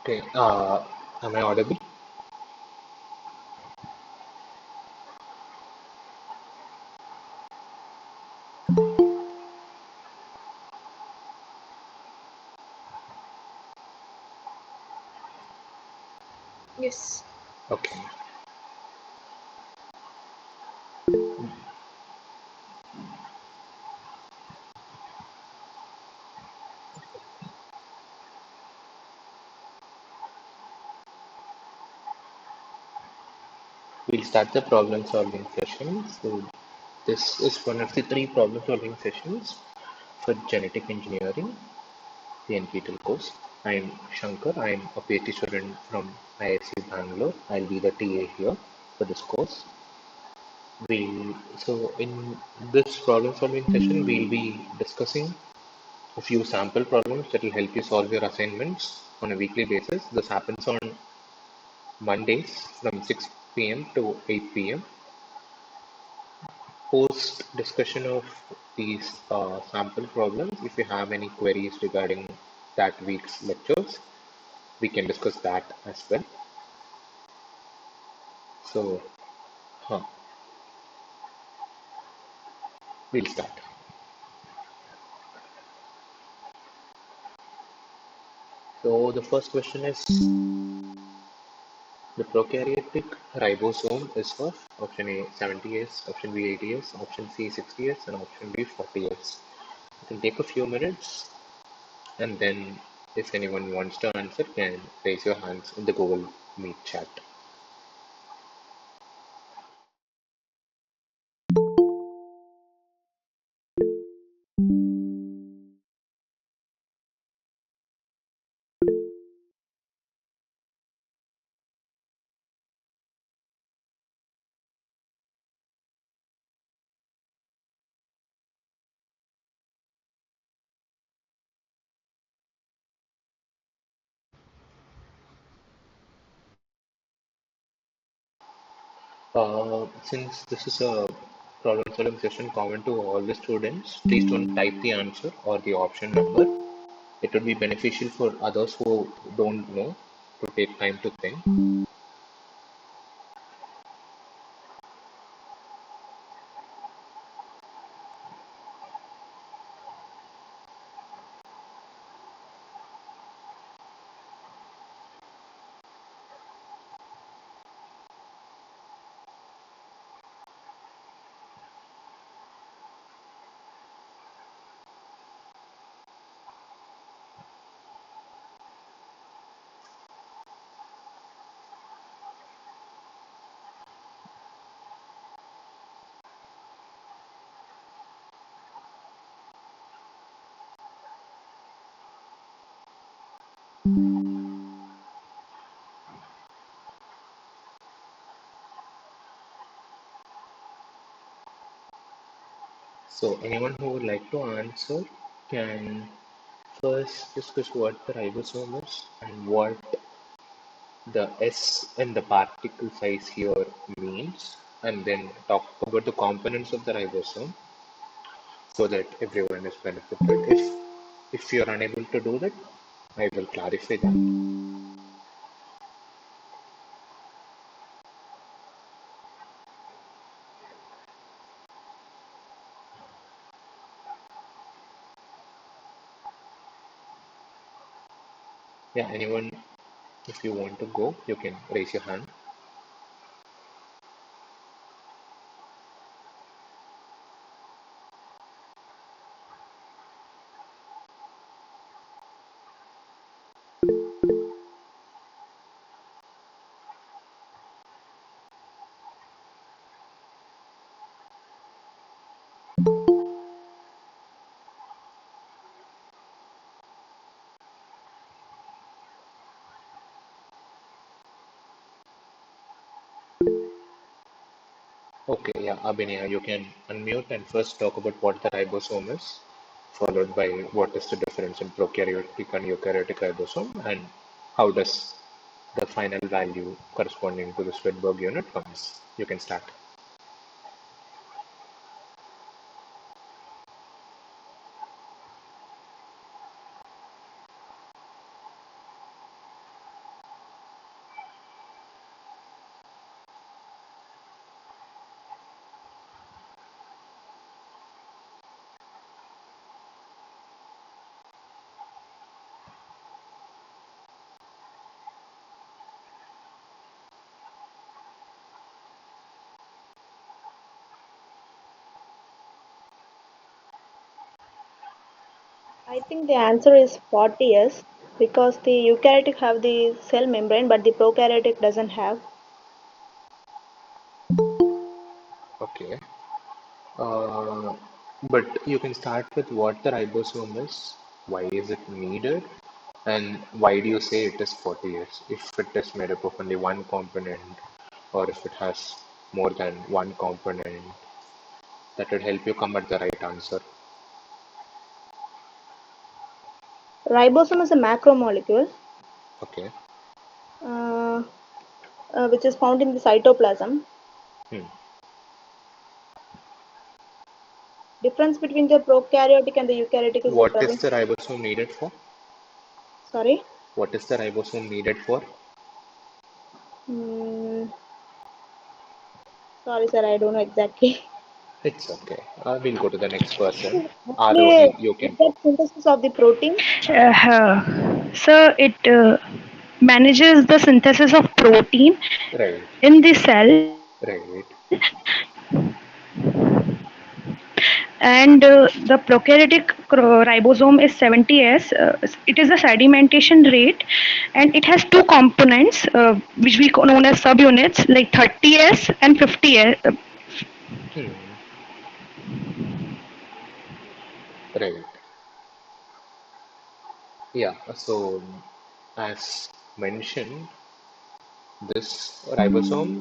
Okay, am I audible? Yes. Okay, we'll start the problem solving session. So, this is one of the three problem solving sessions for genetic engineering, the NPTEL course. I'm Shankar. I'm a PhD student from IIC Bangalore. I'll be the TA here for this course. So in this problem solving session, we'll be discussing a few sample problems that will help you solve your assignments on a weekly basis. This happens on Mondays from 6 p.m. to 8 p.m. Post discussion of these sample problems, if you have any queries regarding that week's lectures, we can discuss that as well. So, huh, we'll start. So the first question is, the prokaryotic ribosome is of option A 70 years, option B 80 years, option C 60 years, and option D 40 years. You can take a few minutes, and then if anyone wants to answer, can raise your hands in the Google Meet chat. Since this is a problem solving session common to all the students, please don't type the answer or the option number. It would be beneficial for others who don't know to take time to think. So anyone who would like to answer can first discuss what the ribosome is and what the S in the particle size here means. and then talk about the components of the ribosome so that everyone is benefited. If you're unable to do that, I will clarify that. Yeah, anyone, if you want to go, you can raise your hand. Okay, yeah, Abhinaya, you can unmute and first talk about what the ribosome is, followed by what is the difference in prokaryotic and eukaryotic ribosome, and how does the final value corresponding to the Swedberg unit comes. You can start. I think the answer is 40 years because the eukaryotic have the cell membrane but the prokaryotic doesn't have. Okay. Uh, but you can start with what the ribosome is, why is it needed, and why do you say it is 40 years? If it is made up of only one component, or if it has more than one component, that would help you come at the right answer. Ribosome is a macromolecule Okay. uh, which is found in the cytoplasm. Hmm. Difference between the prokaryotic and the eukaryotic is the What is presence. the ribosome needed for? Sorry. What is the ribosome needed for? Mm, sorry, sir. I don't know exactly. It's okay. We'll go to the next person. Actually, Arohi, you is can that talk. synthesis of the protein? So it manages the synthesis of protein Right, in the cell, right. and the prokaryotic ribosome is 70S. It is the sedimentation rate, and it has two components, which we known as subunits, like 30S and 50S. Hmm. Right. Yeah. So, as mentioned, this ribosome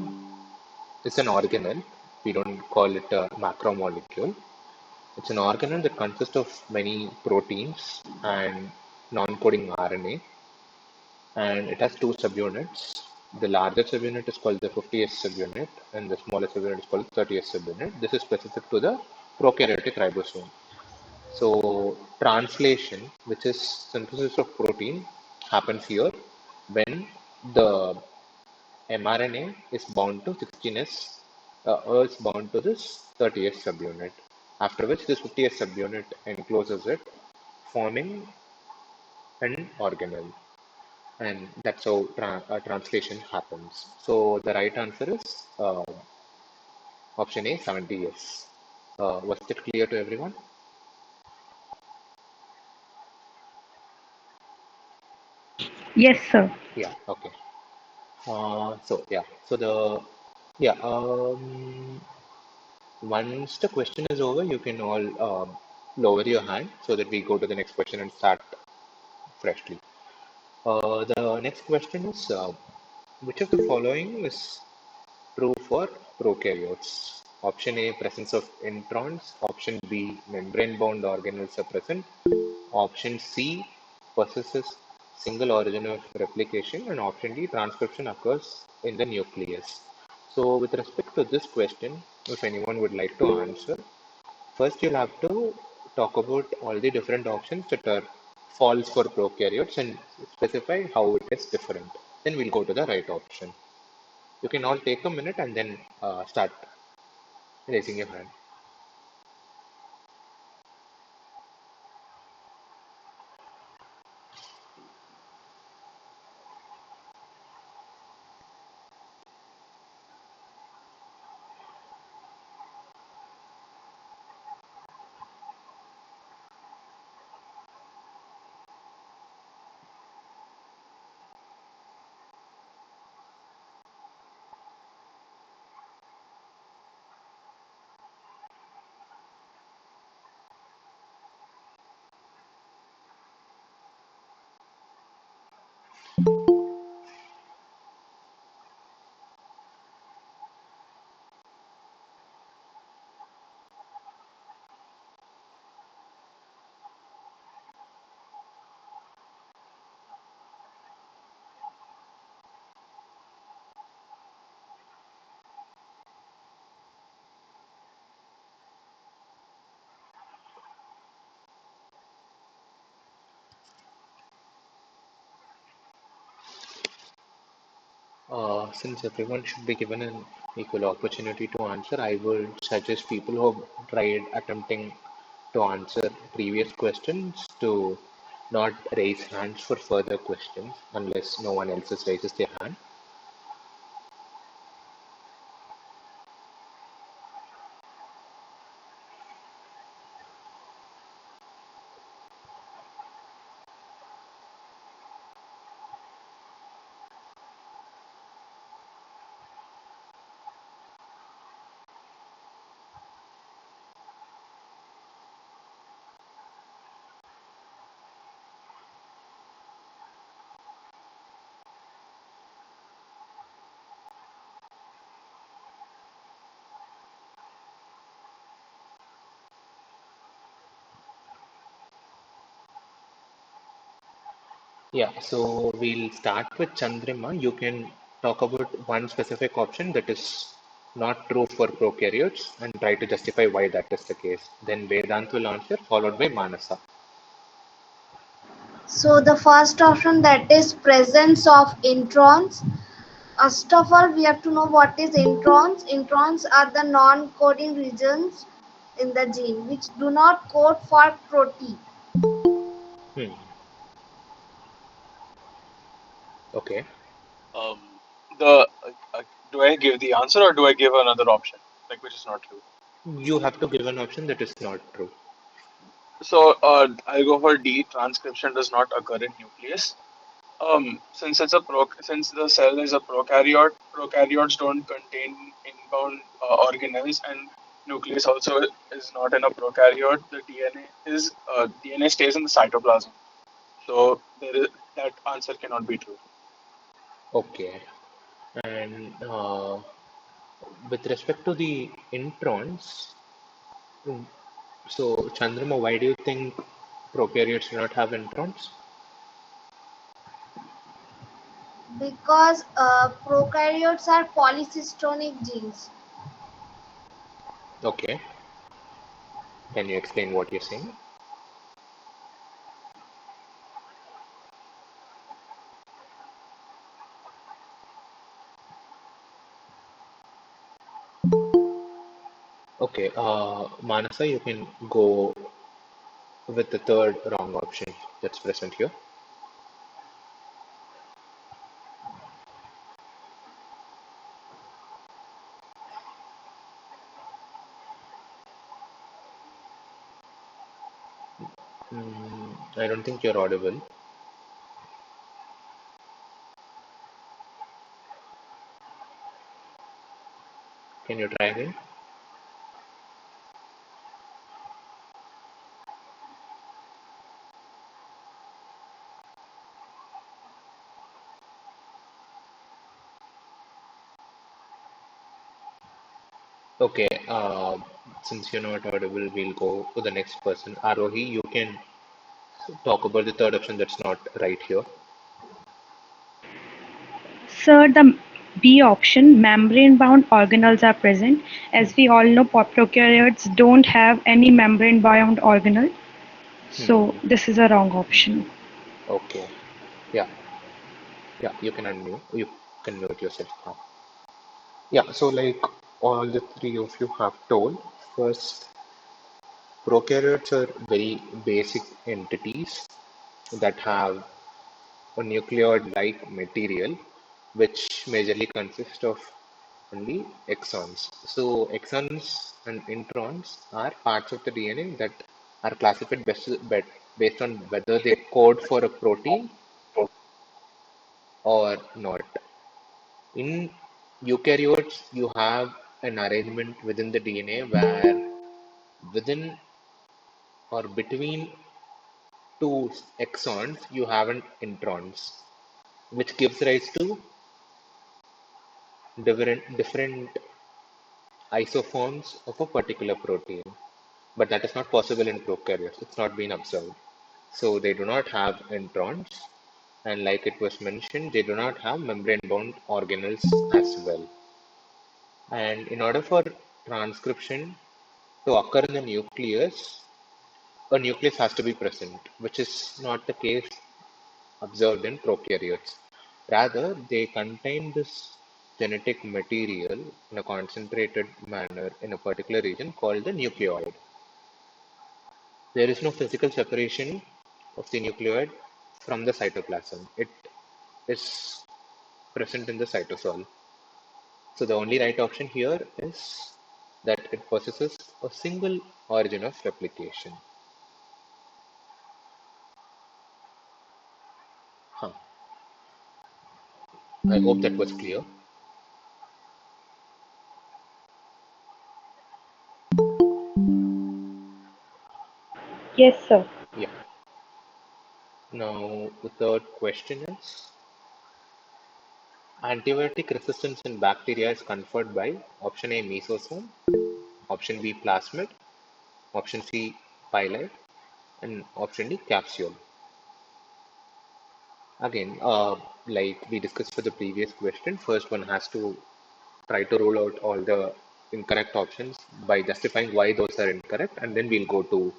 is an organelle. We don't call it a macromolecule. It's an organelle that consists of many proteins and non-coding RNA, and it has two subunits. The larger subunit is called the 50S subunit, and the smaller subunit is called 30S subunit. This is specific to the prokaryotic ribosome. So, translation, which is synthesis of protein, happens here when the mRNA is bound to 16S, is bound to this 30S subunit. After which this 50S subunit encloses it, forming an organelle. And that's how translation happens. So the right answer is option A, 70 years. Was it clear to everyone? Yes, sir. Yeah, okay. So the yeah once the question is over, you can all lower your hand so that we go to the next question and start freshly. The next question is which of the following is true for prokaryotes? Option A, presence of introns. Option B, membrane-bound organelles are present. Option C, possesses single origin of replication. And option D, transcription occurs in the nucleus. So with respect to this question, if anyone would like to answer, first you'll have to talk about all the different options that are false for prokaryotes and specify how it is different. Then we'll go to the right option. You can all take a minute and then start raising your hand. Since everyone should be given an equal opportunity to answer, I would suggest people who have tried attempting to answer previous questions to not raise hands for further questions unless no one else raises their hand. Yeah, so we'll start with Chandrima. You can talk about one specific option that is not true for prokaryotes and try to justify why that is the case. Then Vedant will answer, followed by Manasa. So the first option, that is presence of introns. First of all, we have to know what is introns. Introns are the non-coding regions in the gene which do not code for protein. Hmm. Okay. Um, the Do I give the answer or do I give another option, like which is not true? You have to give an option that is not true. So I'll go for D. Transcription does not occur in nucleus. Since the cell is a prokaryote, prokaryotes don't contain inbound organelles, and nucleus also is not in a prokaryote. The DNA stays in the cytoplasm. So that answer cannot be true. Okay. And with respect to the introns, mm, so Chandrama, why do you think prokaryotes do not have introns? Because prokaryotes are polycystonic genes. Okay. Can you explain what you're saying? Okay. Manasa, you can go with the third wrong option that's present here. I don't think you're audible. Can you try again? Okay. Since you're not audible, we'll go to the next person. Arohi, you can talk about the third option that's not right here. Sir, the B option, membrane-bound organelles are present. As we all know, prokaryotes don't have any membrane-bound organelle. So this is a wrong option. Okay. Yeah. Yeah. You can unmute. You can mute yourself now. Yeah. So like all the three of you have told, first, prokaryotes are very basic entities that have a nucleoid-like material, which majorly consists of only exons. So exons and introns are parts of the DNA that are classified based on whether they code for a protein or not. In eukaryotes, you have an arrangement within the DNA where within or between two exons you have an introns, which gives rise to different isoforms of a particular protein. But that is not possible in prokaryotes. It's not been observed. So they do not have introns, and like it was mentioned, they do not have membrane-bound organelles as well. And in order for transcription to occur in the nucleus, a nucleus has to be present, which is not the case observed in prokaryotes. Rather, they contain this genetic material in a concentrated manner in a particular region called the nucleoid. There is no physical separation of the nucleoid from the cytoplasm. It is present in the cytosol. So the only right option here is that it possesses a single origin of replication. Huh. I hope that was clear. Yes, sir. Yeah. Now the third question is, antibiotic resistance in bacteria is conferred by option A mesosome, option B plasmid, option C pili, and option D capsule. Again, like we discussed for the previous question, first one has to try to rule out all the incorrect options by justifying why those are incorrect, and then we'll go to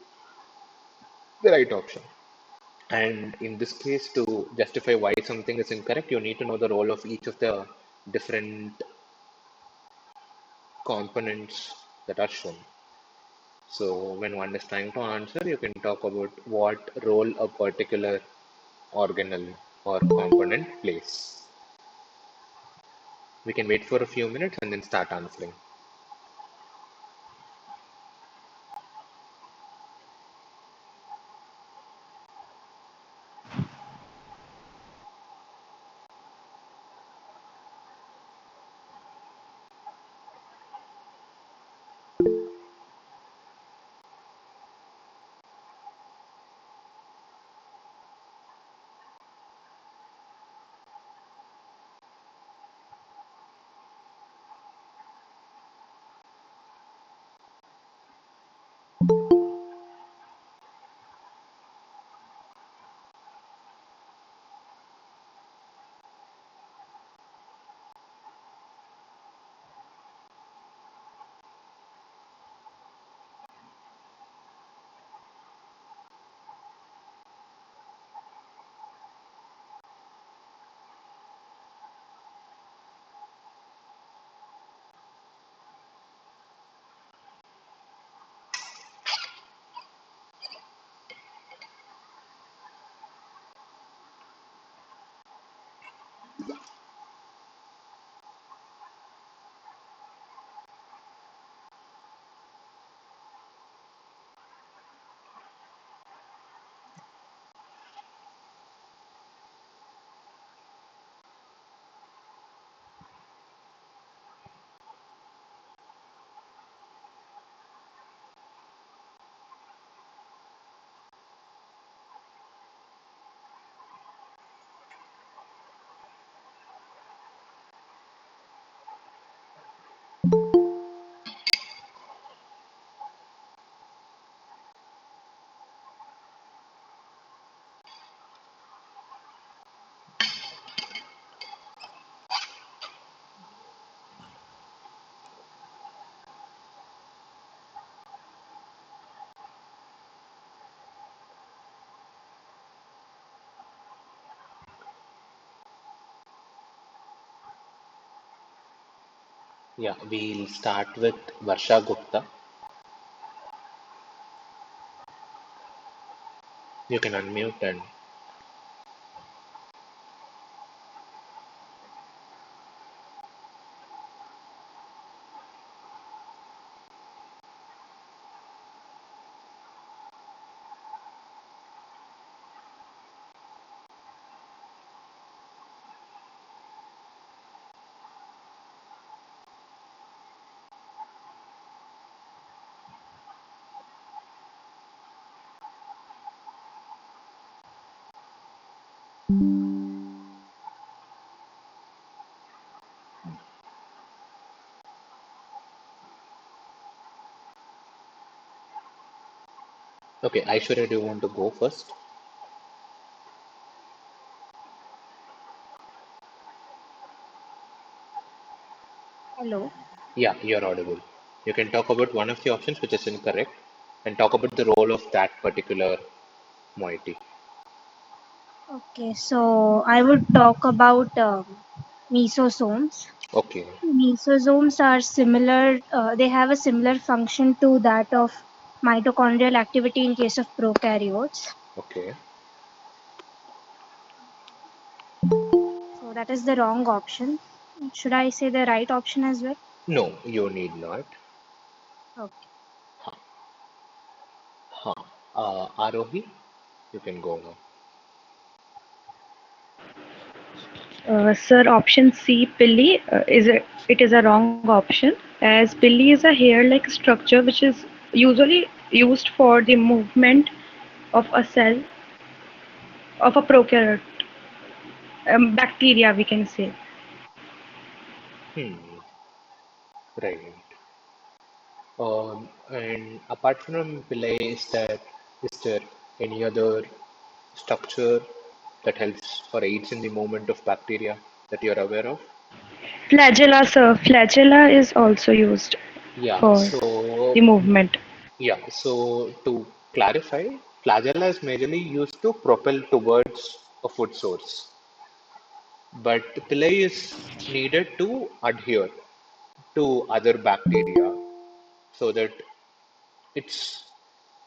the right option. And in this case, to justify why something is incorrect, you need to know the role of each of the different components that are shown. So when one is trying to answer, you can talk about what role a particular organelle or component plays. We can wait for a few minutes and then start answering. Yeah, we'll start with Varsha Gupta. You can unmute and okay, Aishwarya, do you want to go first? Hello. Yeah, you're audible. You can talk about one of the options which is incorrect and talk about the role of that particular moiety. Okay, so I would talk about mesosomes. Okay, Mesosomes are similar, they have a similar function to that of mitochondrial activity in case of prokaryotes. okay. So that is the wrong option. Should I say the right option as well? No, you need not. Okay. Huh. Huh. Arohi, you can go now. Sir, option C, pili, it is a wrong option, as pili is a hair-like structure which is usually used for the movement of a cell of a prokaryote, bacteria we can say. Hmm, right. And apart from Pillai, is there any other structure that helps or aids in the movement of bacteria that you're aware of? Flagella, sir, flagella is also used Yeah, for the so movement. to clarify, flagella is majorly used to propel towards a food source, but pillai is needed to adhere to other bacteria so that it's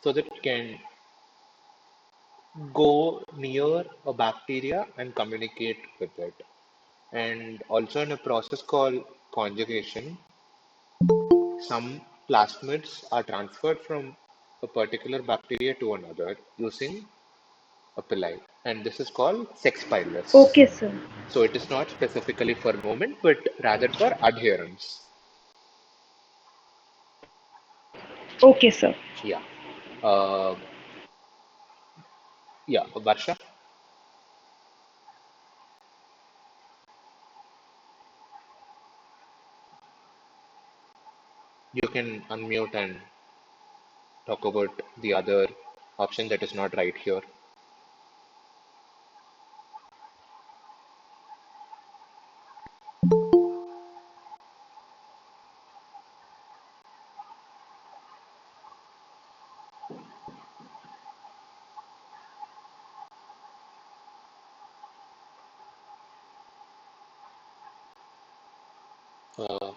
it can go near a bacteria and communicate with it. And also in a process called conjugation, some plasmids are transferred from a particular bacteria to another using a pili, and this is called sex pilus. Okay, sir. So it is not specifically for movement, but rather for adherence. Okay, sir. Yeah. Uh, yeah, Varsha, you can unmute and talk about the other option that is not right here.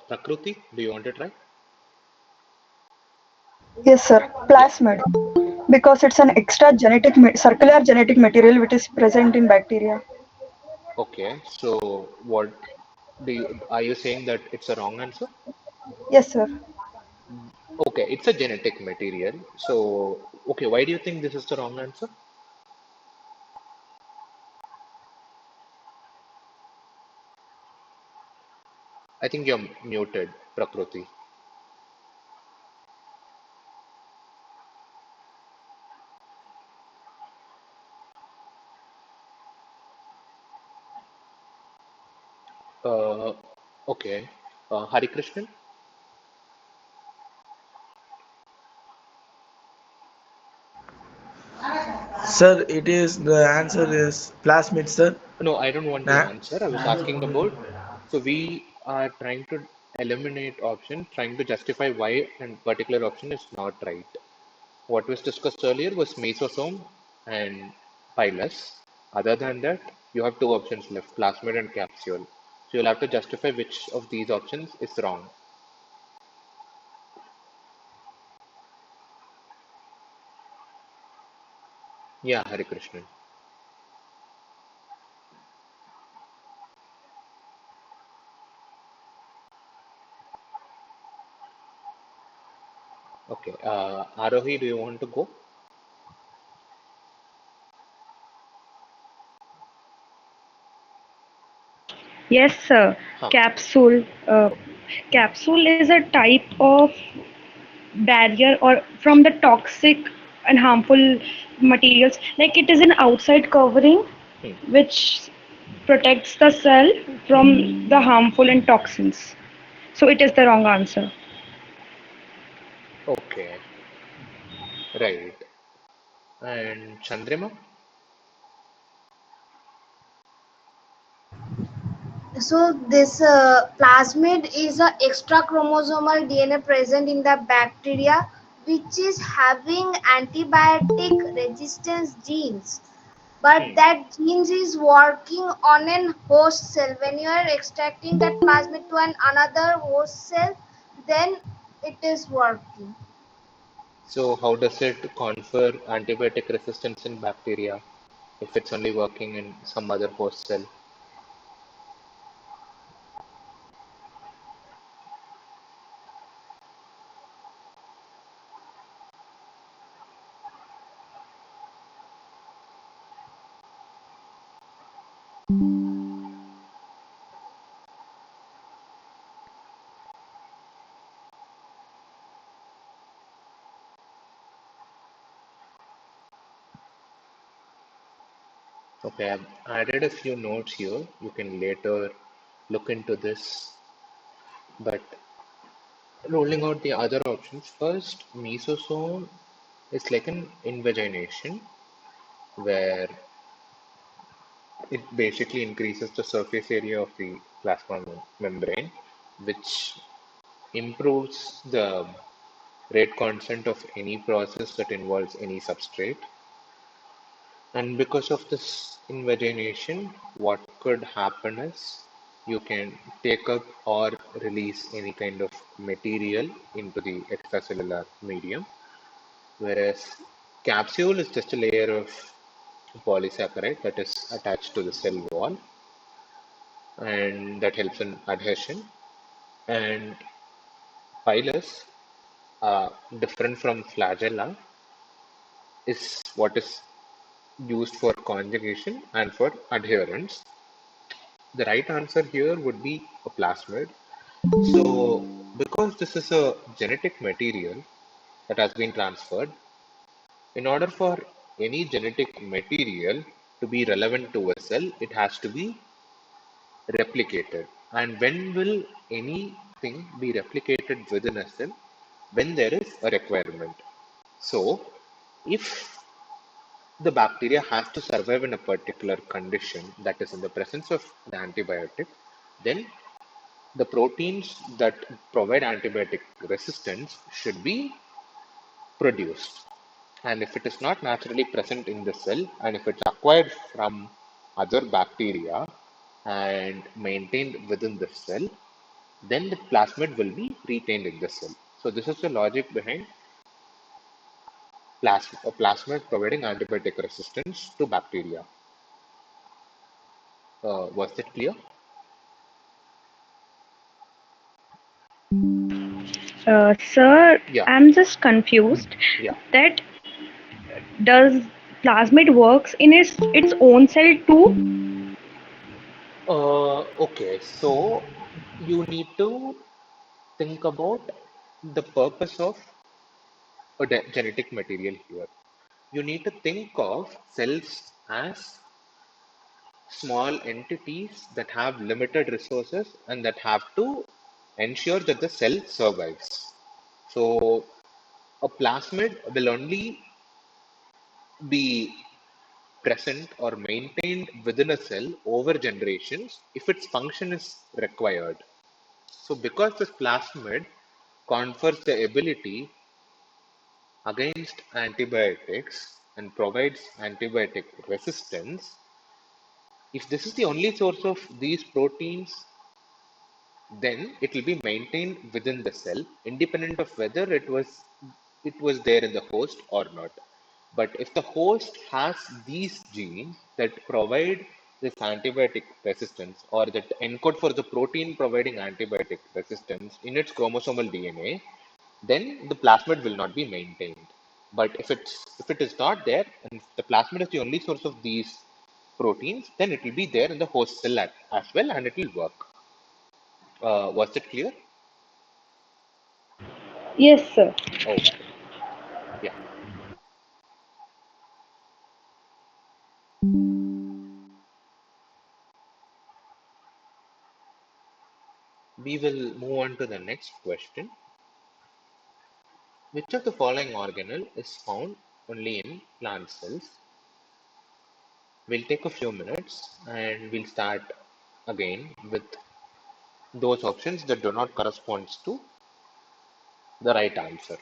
Prakruti, do you want to try? Yes, sir. Yeah. Plasmid, because it's an extra circular genetic material which is present in bacteria. Okay. So what are you saying that it's a wrong answer? Yes, sir. Okay, it's a genetic material. So, okay, why do you think this is the wrong answer? I think you're muted, Prakruti. Uh, okay. Hari Krishnan? Sir, it is the answer is plasmid, sir. No, I don't want the Na- answer. I was asking about. So we are trying to eliminate option, trying to justify why a particular option is not right. What was discussed earlier was mesosome and pilus. Other than that, you have two options left, plasmid and capsule. So you'll have to justify which of these options is wrong. Yeah, Hari Krishnan. Okay. Arohi, do you want to go? Yes, sir. Huh. Capsule. Capsule is a type of barrier or from the toxic and harmful materials. Like it is an outside covering Hmm. which protects the cell from the harmful and toxins. So it is the wrong answer. Okay. Right. And Chandrima? So this plasmid is a extra chromosomal DNA present in the bacteria which is having antibiotic resistance genes. But Hmm. that genes is working on an host cell. When you are extracting that plasmid to another host cell, then it is working. So how does it confer antibiotic resistance in bacteria if it's only working in some other host cell? Okay, I've added a few notes here. You can later look into this. But rolling out the other options, first, mesosome is like an invagination where it basically increases the surface area of the plasma membrane, which improves the rate constant of any process that involves any substrate. And because of this invagination, what could happen is you can take up or release any kind of material into the extracellular medium, whereas capsule is just a layer of polysaccharide that is attached to the cell wall and that helps in adhesion. And pilus, different from flagella, is what is used for conjugation and for adherence. The right answer here would be a plasmid. So, because this is a genetic material that has been transferred, in order for any genetic material to be relevant to a cell, it has to be replicated. And when will anything be replicated within a cell? When there is a requirement. So, if the bacteria has to survive in a particular condition, that is in the presence of the antibiotic, then the proteins that provide antibiotic resistance should be produced. And if it is not naturally present in the cell, and if it's acquired from other bacteria and maintained within the cell, then the plasmid will be retained in the cell. So this is the logic behind a plasmid providing antibiotic resistance to bacteria. Was that clear? Sir, Yeah, I'm just confused yeah. that does plasmid works in its own cell too? Okay, so you need to think about the purpose of a genetic material here. You need to think of cells as small entities that have limited resources and that have to ensure that the cell survives. So, a plasmid will only be present or maintained within a cell over generations if its function is required. So, because this plasmid confers the ability against antibiotics and provides antibiotic resistance, if this is the only source of these proteins, then it will be maintained within the cell, independent of whether it was there in the host or not. But if the host has these genes that provide this antibiotic resistance or that encode for the protein providing antibiotic resistance in its chromosomal DNA, then the plasmid will not be maintained. But if it is not there and the plasmid is the only source of these proteins, then it will be there in the host cell as well and it will work. Was it clear? Yes, sir. Okay. Yeah. We will move on to the next question. Which of the following organelle is found only in plant cells? We'll take a few minutes and we'll start again with those options that do not correspond to the right answer.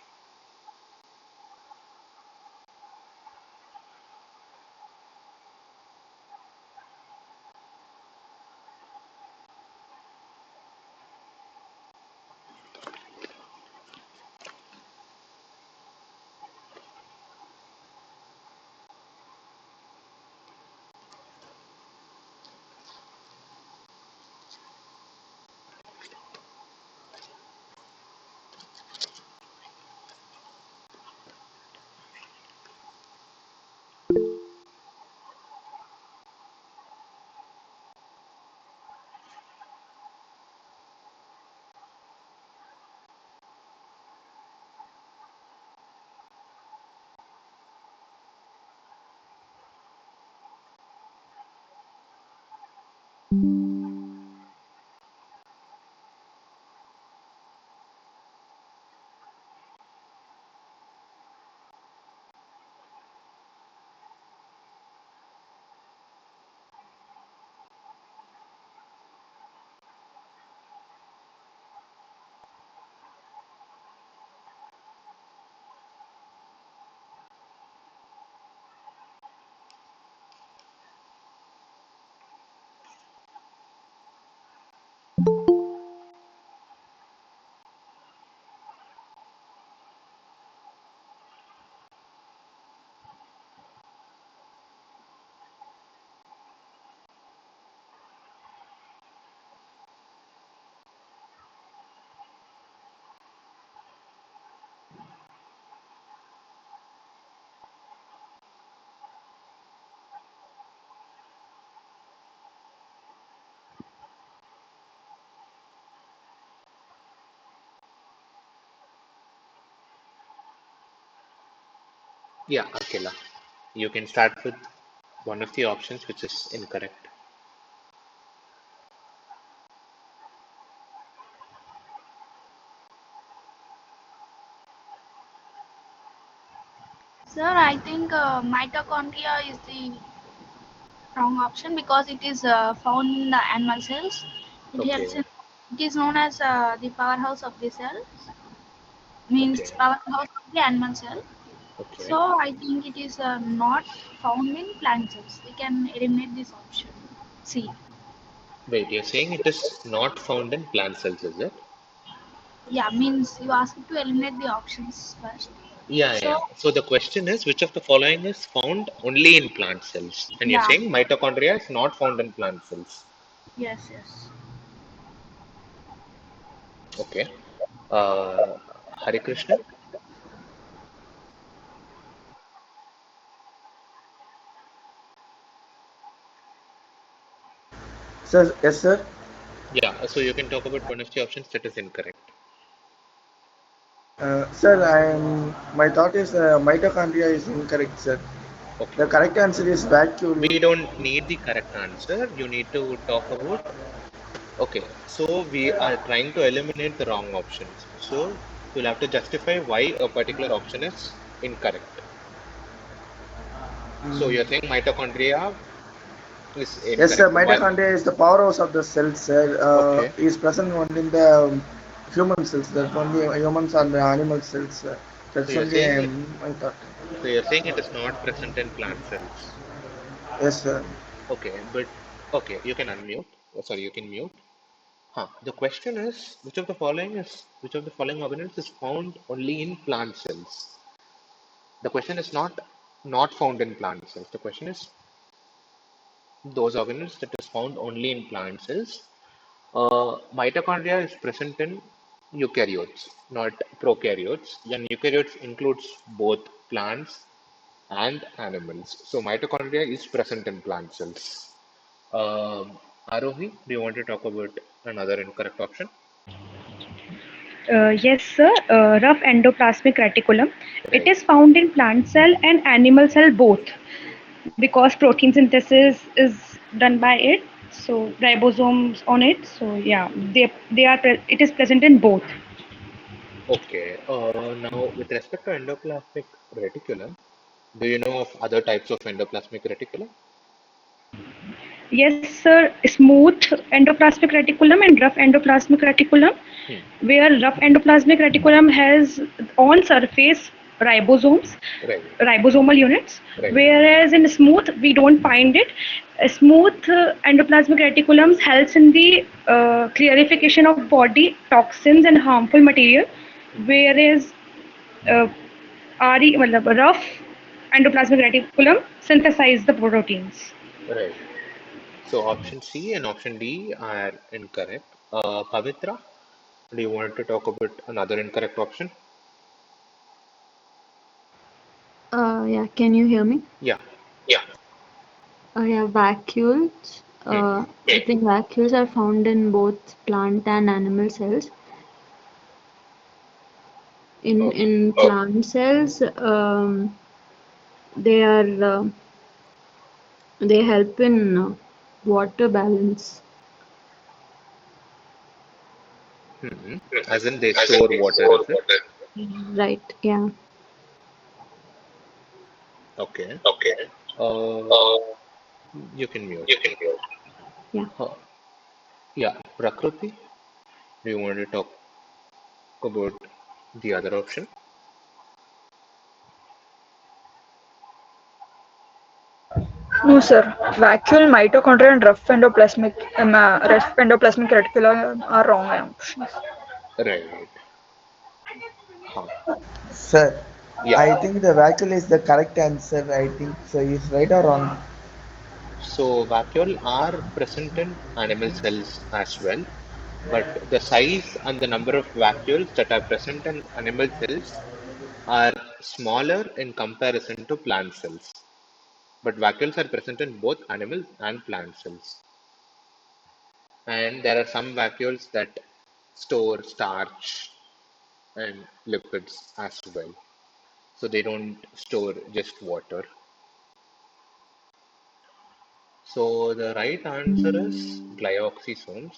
Yeah, Akila. You can start with one of the options which is incorrect. Sir, I think mitochondria is the wrong option because it is found in the animal cells. It helps Okay, in, it is known as the powerhouse of the cell, means okay, powerhouse of the animal cell. okay. So I think it is not found in plant cells. We can eliminate this option. C. Wait, you're saying it is not found in plant cells, is it? Yeah, means you asked to eliminate the options first. Yeah, So yeah. So the question is, which of the following is found only in plant cells? And you're yeah, saying mitochondria is not found in plant cells. yes, yes. Okay. Uh, Hare Krishna? Sir, yes, sir. Yeah, so you can talk about one of the options that is incorrect. Sir, my thought is mitochondria is incorrect, sir. The Okay. correct answer is vacuole. We don't need the correct answer. You need to talk about. Okay, so we are trying to eliminate the wrong options. So you'll have to justify why a particular option is incorrect. So you're saying mitochondria is Yes, sir. incorrect. Why? Mitochondria is the powerhouse of the cell, sir. Okay. Is present only in the human cells. That only humans and the animal cells. So That's you're only saying my thought. it is not present in plant cells. Yes, sir. Okay, but okay, you can unmute. Oh, sorry, you can mute. Huh. The question is, which of the following organelles is found only in plant cells? The question is not. not found in plant cells. The question is those organelles that is found only in plant cells. Mitochondria is present in eukaryotes, not prokaryotes. And eukaryotes includes both plants and animals. So mitochondria is present in plant cells. Arohi, do you want to talk about another incorrect option? Yes, sir. Rough endoplasmic reticulum. It Right. is found in plant cell and animal cell both because protein synthesis is done by it. So ribosomes on it. So yeah, it is present in both. Okay. Now, with respect to endoplasmic reticulum, do you know of other types of endoplasmic reticulum? Yes, sir. Smooth endoplasmic reticulum and rough endoplasmic reticulum, Hmm. where rough endoplasmic reticulum has on surface ribosomes, Right. ribosomal units, Right. whereas in smooth we don't find it. Smooth endoplasmic reticulums helps in the clarification of body toxins and harmful material, whereas uh, rough endoplasmic reticulum synthesize the proteins. Right. So option C and option D are incorrect. Pavitra, do you want to talk about another incorrect option? Yeah, can you hear me? Yeah. Yeah, vacuoles. Hmm. I think vacuoles are found in both plant and animal cells. Okay. In plant cells, they are they help in water balance. Hmm. As in they store water, is it? Right, yeah. Okay. Uh, you can mute. Yeah. Huh. Yeah. Prakriti, do you want to talk about the other option? No, sir. Vacuole, mitochondria, and rough endoplasmic reticulum are wrong options. Right. Huh. Sir, Yeah. I think the vacuole is the correct answer. I think so. Is right or wrong? So vacuole are present in animal cells as well, but the size and the number of vacuoles that are present in animal cells are smaller in comparison to plant cells. But vacuoles are present in both animal and plant cells. And there are some vacuoles that store starch and lipids as well. So they don't store just water. So the right answer is glyoxysomes.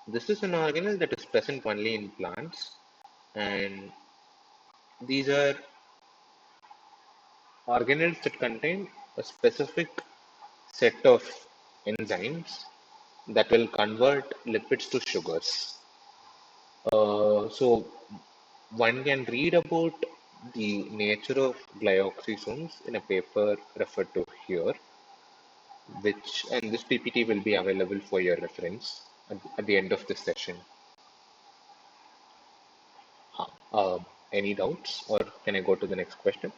This is an organelle that is present only in plants, and these are organelles that contain a specific set of enzymes that will convert lipids to sugars. So one can read about the nature of glyoxysomes in a paper referred to here, which and this PPT will be available for your reference at the end of this session. Uh, any doubts, or can I go to the next question?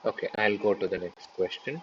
Okay, I'll go to the next question.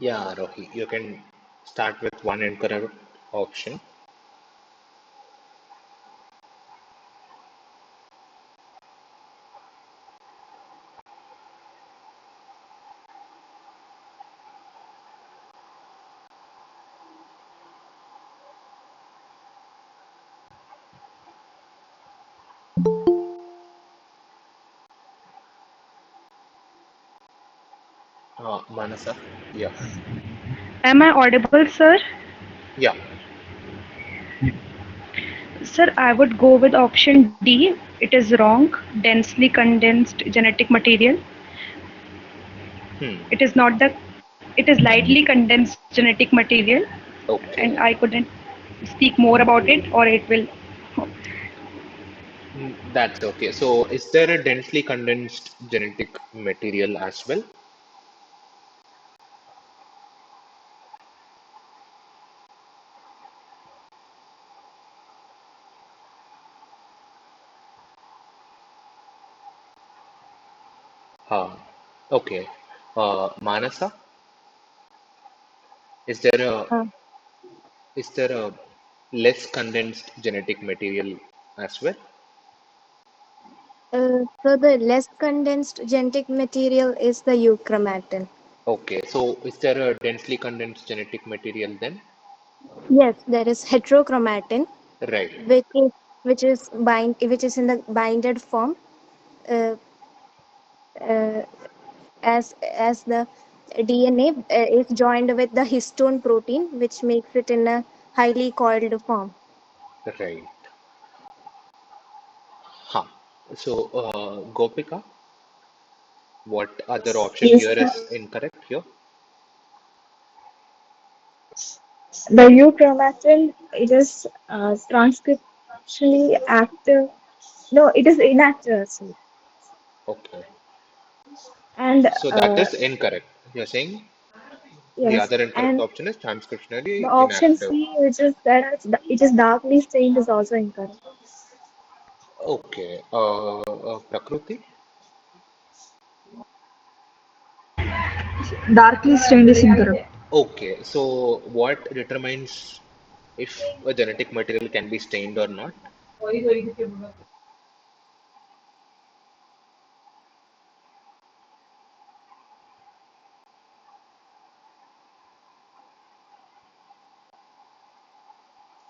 Yeah, Rohi, you can start with one incorrect option. Manasa, yeah, Am I audible, sir? yeah. Sir, I would go with option D. It is wrong. Densely condensed genetic material. Hmm. It is not the. It is lightly condensed genetic material, and I Okay. couldn't speak more about it, or it will. That's okay. So, is there a densely condensed genetic material as well? Huh. Okay. Manasa, is there a Uh, is there a less condensed genetic material as well? so the less condensed genetic material is the euchromatin. Okay. So, is there a densely condensed genetic material then? Yes, there is heterochromatin, Right. which is which is in the binded form, uh, uh, as the DNA is joined with the histone protein, which makes it in a highly coiled form. Right. Huh. So, Gopika, what other option Yes, here is incorrect here? the euchromatin, it is transcriptionally active. No, it is inactive actually. Okay. And So that is incorrect. You're saying the yes, other incorrect and option is the transcriptionally option inactive. C, which is that it is darkly stained, is also incorrect. Okay. Prakruti? Darkly stained is incorrect. Okay. So what determines if a genetic material can be stained or not?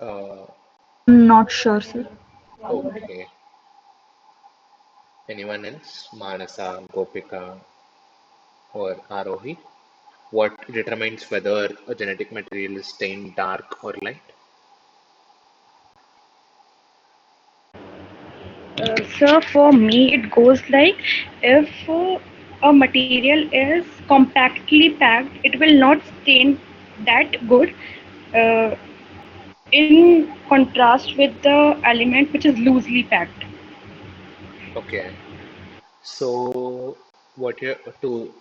Uh, I'm not sure, sir. okay. Anyone else? Manasa, Gopika, or Arohi? What determines whether a genetic material is stained dark or light? Sir, for me, it goes like if a material is compactly packed, it will not stain that good. Uh, in contrast with the element which is loosely packed. Okay. So, what you to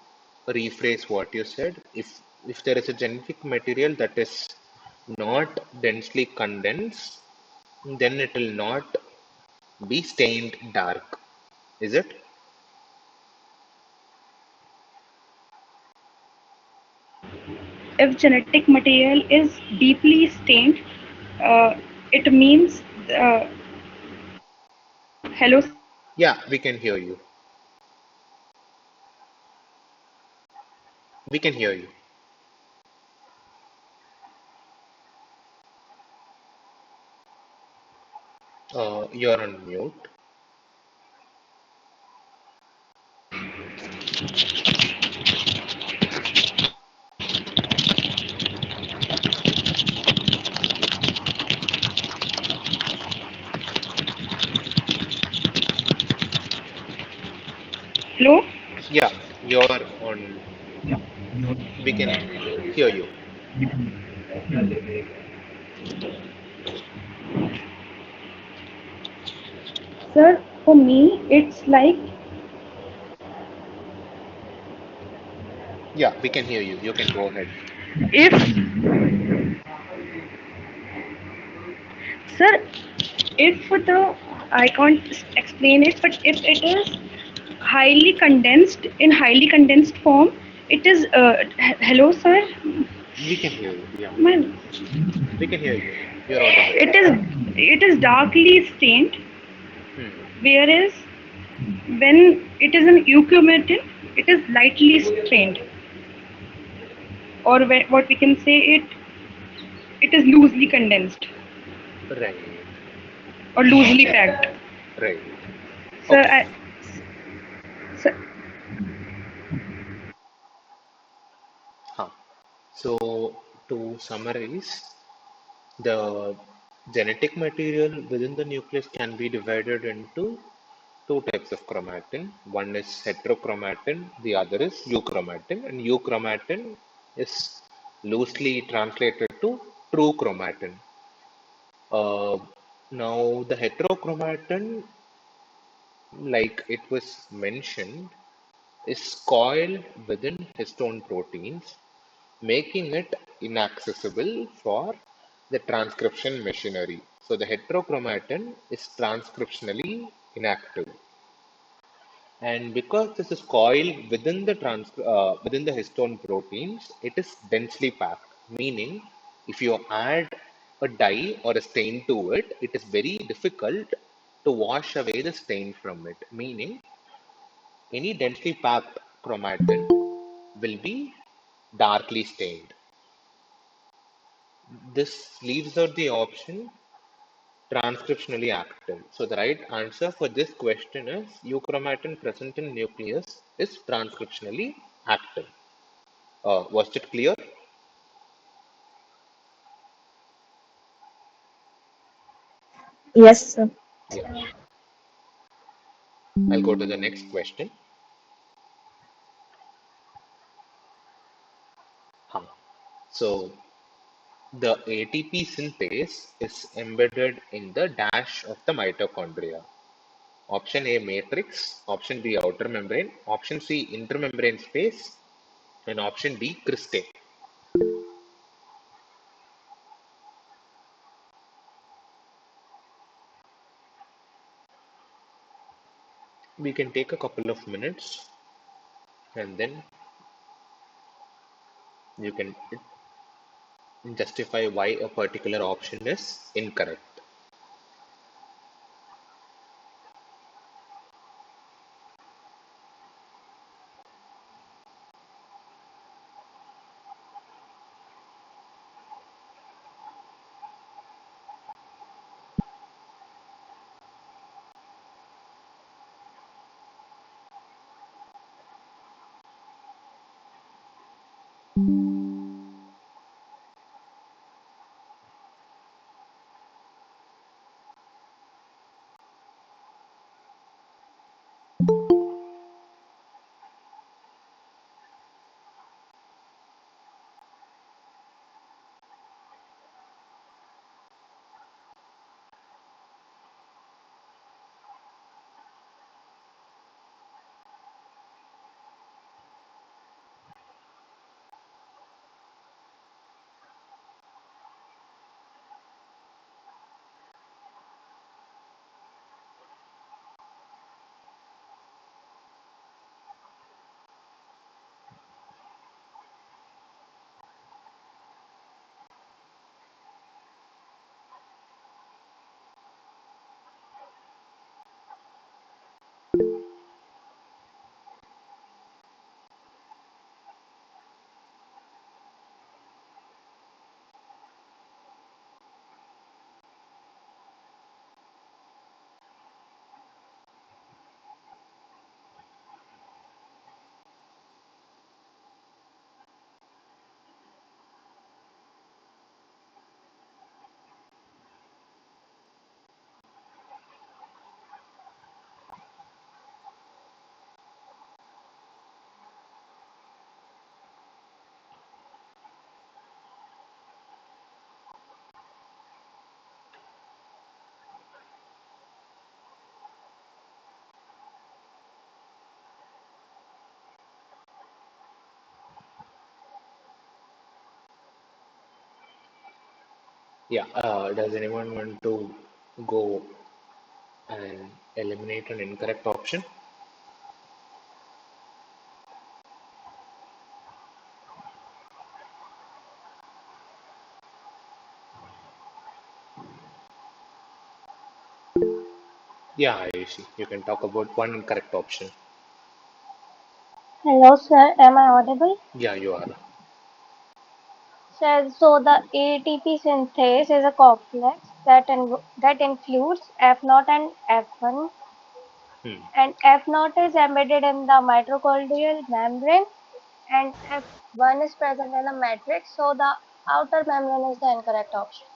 rephrase what you said, if there is a genetic material that is not densely condensed, then it will not be stained dark. Is it? If genetic material is deeply stained, it means, hello, sir. Yeah, we can hear you. We can hear you. You're on mute. Hello. Yeah, you're on. We can hear you. Sir, for me, it's like, Yeah, we can hear you. You can go ahead. if, sir, if the, I can't explain it, but if it is highly condensed form, it is, hello, sir? We can hear you. Yeah, Man, we can hear you. You're audible. it is darkly stained, Hmm. whereas when it is an euchromatin, it is lightly stained, or what we can say, it is loosely condensed Right. or loosely packed. Right. So, Okay. so Huh. So to summarize, the genetic material within the nucleus can be divided into two types of chromatin. One is heterochromatin, the other is euchromatin, and euchromatin is loosely translated to true chromatin. Uh, Now, the heterochromatin, like it was mentioned, is coiled within histone proteins, making it inaccessible for the transcription machinery. So the heterochromatin is transcriptionally inactive. And because this is coiled within the histone proteins, it is densely packed. Meaning, if you add a dye or a stain to it, it is very difficult to wash away the stain from it. Meaning, any densely packed chromatin will be darkly stained. This leaves out the option transcriptionally active. So the right answer for this question is euchromatin present in nucleus is transcriptionally active. Was it clear? Yes, sir. Yeah. I'll go to the next question. Huh. So the ATP synthase is embedded in the dash of the mitochondria. Option A matrix, option B outer membrane, option C intermembrane space, and option D cristae. We can take a couple of minutes and then you can justify why a particular option is incorrect. Yeah, does anyone want to go and eliminate an incorrect option? Yeah, Ayushi, you can talk about one incorrect option. Hello, sir. Am I audible? Yeah, you are. Sir, so the ATP synthase is a complex that includes F0 and F1, Hmm. and F0 is embedded in the mitochondrial membrane, and F1 is present in the matrix. So the outer membrane is the incorrect option.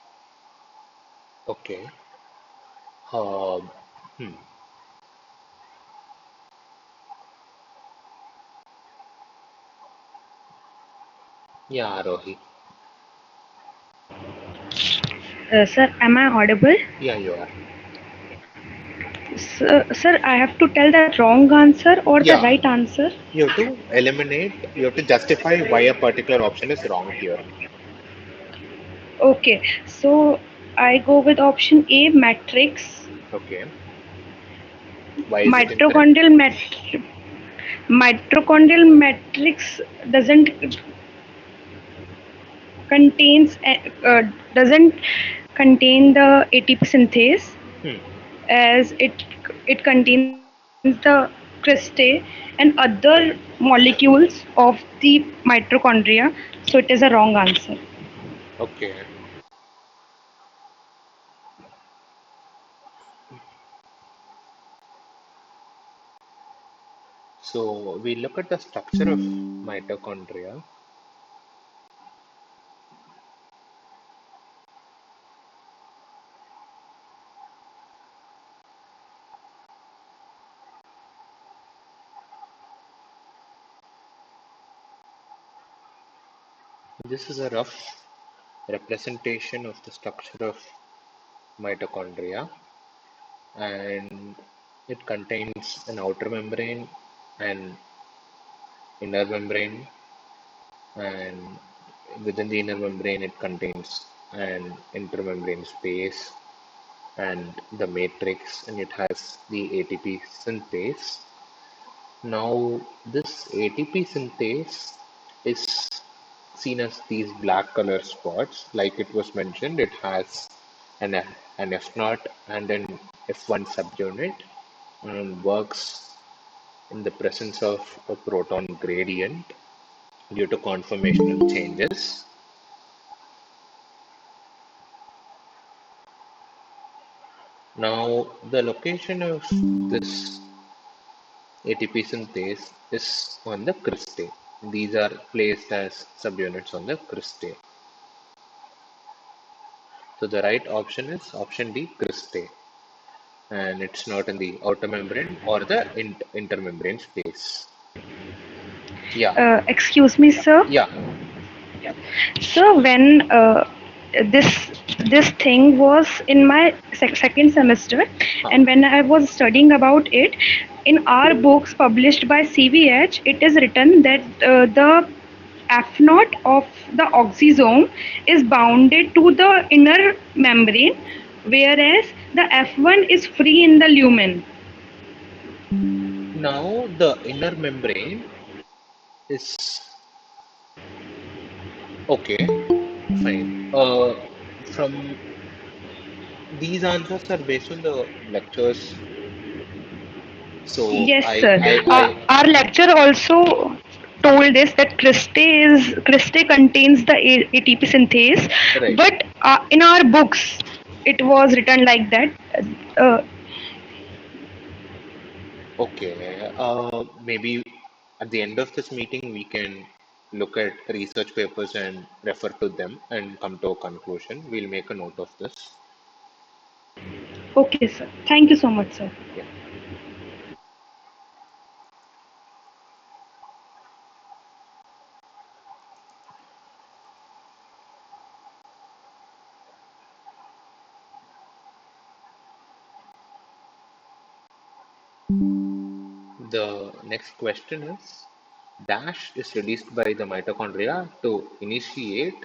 Okay. Uh, hmm. Yeah, Rohi. Sir, am I audible? Yeah, you are. Sir, I have to tell the wrong answer or the Yeah, right answer? you have to eliminate, you have to justify why a particular option is wrong here. Okay, so I go with option A, matrix. Okay. Why is it incorrect? Mitochondrial mitochondrial matrix doesn't contains doesn't contain the ATP synthase, Hmm. as it contains the cristae and other molecules of the mitochondria, so it is a wrong answer. Okay. So we look at the structure of mitochondria. This is a rough representation of the structure of mitochondria, and it contains an outer membrane, an inner membrane, and within the inner membrane it contains an intermembrane space and the matrix, and it has the ATP synthase. Now, this ATP synthase is seen as these black color spots. Like it was mentioned, it has an F naught and an F1 subunit and works in the presence of a proton gradient due to conformational changes. Now, the location of this ATP synthase is on the cristae. These are placed as subunits on the cristae. So the right option is option D, cristae, and it's not in the outer membrane or the intermembrane space. Yeah, Excuse me, sir. yeah, So when this this thing was in my second semester, huh. and when I was studying about it, in our books published by CVH, it is written that the F naught of the oxysome is bounded to the inner membrane, whereas the F1 is free in the lumen. Now the inner membrane is okay, fine. From these answers are based on the lectures. So Yes, sir. Our lecture also told us that cristae contains the ATP synthase, right. but in our books it was written like that. Uh, Okay, maybe at the end of this meeting, we can look at research papers and refer to them and come to a conclusion. We'll make a note of this. okay, sir. Thank you so much, sir. Yeah. The next question is, dash is released by the mitochondria to initiate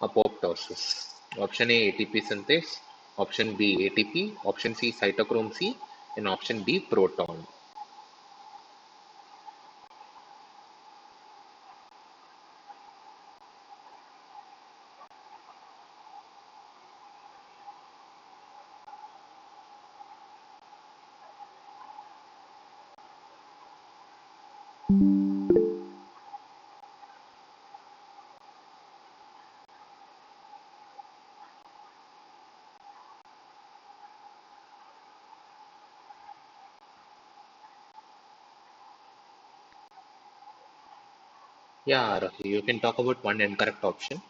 apoptosis. Option A, ATP synthase. Option B, ATP. Option C, cytochrome C. And option D, proton. Yeah, Rafi, you can talk about one incorrect option.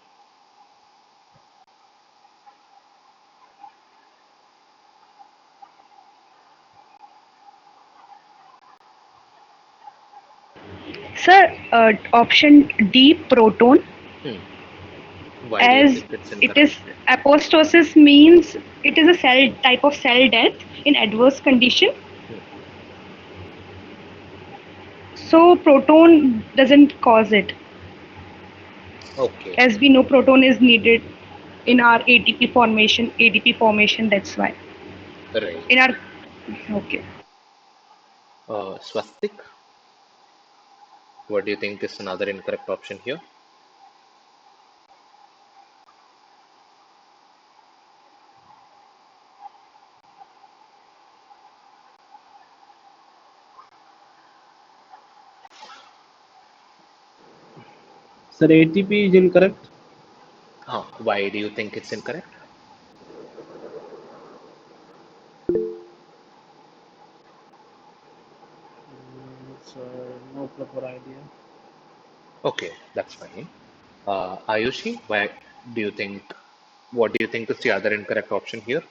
Sir, option D, proton, Hmm. Why do you as think it's it incorrect? is apoptosis means it is a cell type of cell death in adverse condition. Hmm. So proton doesn't cause it, Okay, as we know proton is needed in our ATP formation, ADP formation. That's why right. in our okay. Swastik, what do you think is another incorrect option here? Sir, ATP is incorrect. Why do you think it's incorrect? Sir, no proper idea. Okay, that's fine. Ayushi, why do you think? What do you think is the other incorrect option here?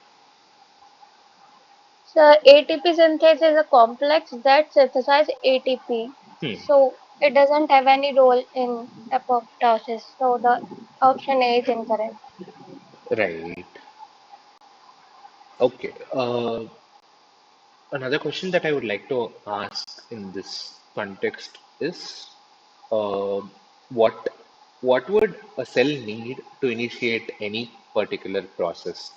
So ATP synthase is a complex that synthesizes ATP. Hmm. So it doesn't have any role in apoptosis. So the option A is incorrect. Right. Okay. Another question that I would like to ask in this context is, uh, what what would a cell need to initiate any particular process?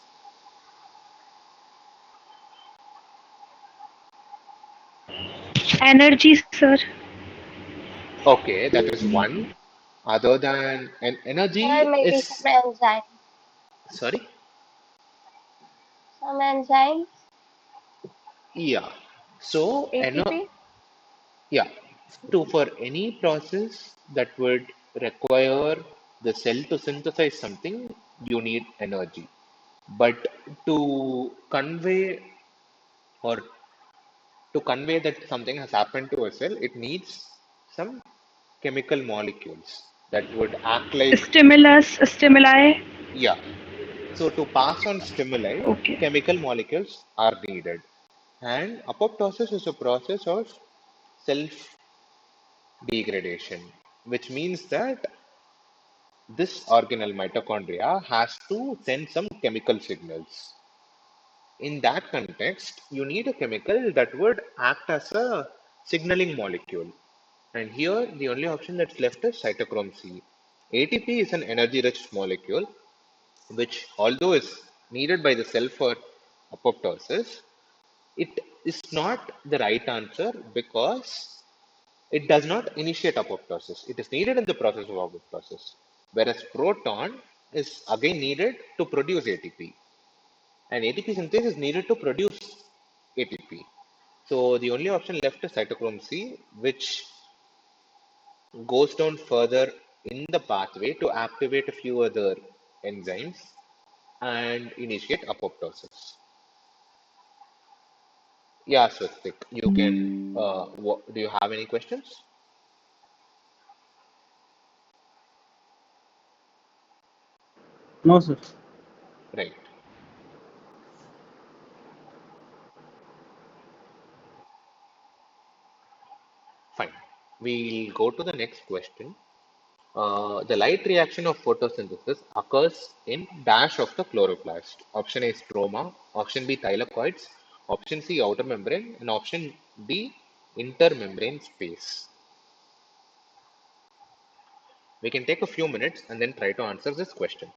Energy, sir. Okay, that is one. Other than an There energy may be some is, enzyme. sorry, Some enzymes. yeah. So, ATP? yeah. So for any process that would require the cell to synthesize something, you need energy. But to convey or to convey that something has happened to a cell, it needs some chemical molecules that would act like, Stimuli. yeah. So to pass on stimuli, Okay. chemical molecules are needed. And apoptosis is a process of self degradation, which means that this organelle mitochondria has to send some chemical signals. In that context, you need a chemical that would act as a signaling molecule. And here, the only option that's left is cytochrome C. ATP is an energy rich molecule, which, although is needed by the cell for apoptosis, it is not the right answer because it does not initiate apoptosis. It is needed in the process of apoptosis. Whereas proton is again needed to produce ATP. And ATP synthase is needed to produce ATP. So the only option left is cytochrome C, which goes down further in the pathway to activate a few other enzymes and initiate apoptosis. Yeah, Swastik, you can. Do you have any questions? No, sir. Right, fine. We'll go to the next question. The light reaction of photosynthesis occurs in dash of the chloroplast. Option A stroma, option B thylakoids, option C outer membrane, and option D intermembrane space. We can take a few minutes and then try to answer this question.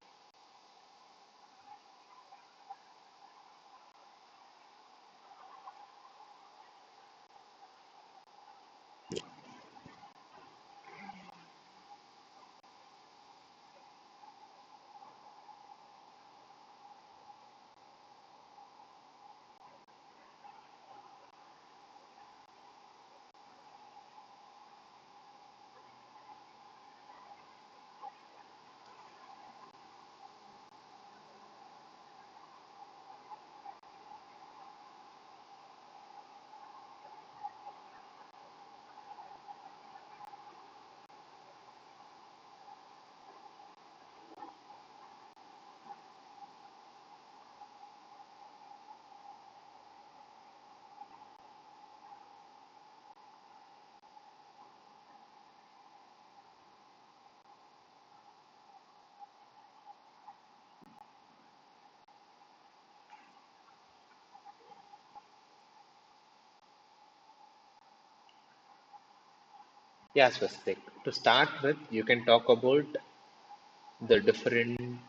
Yeah, Swastik. To start with, you can talk about the different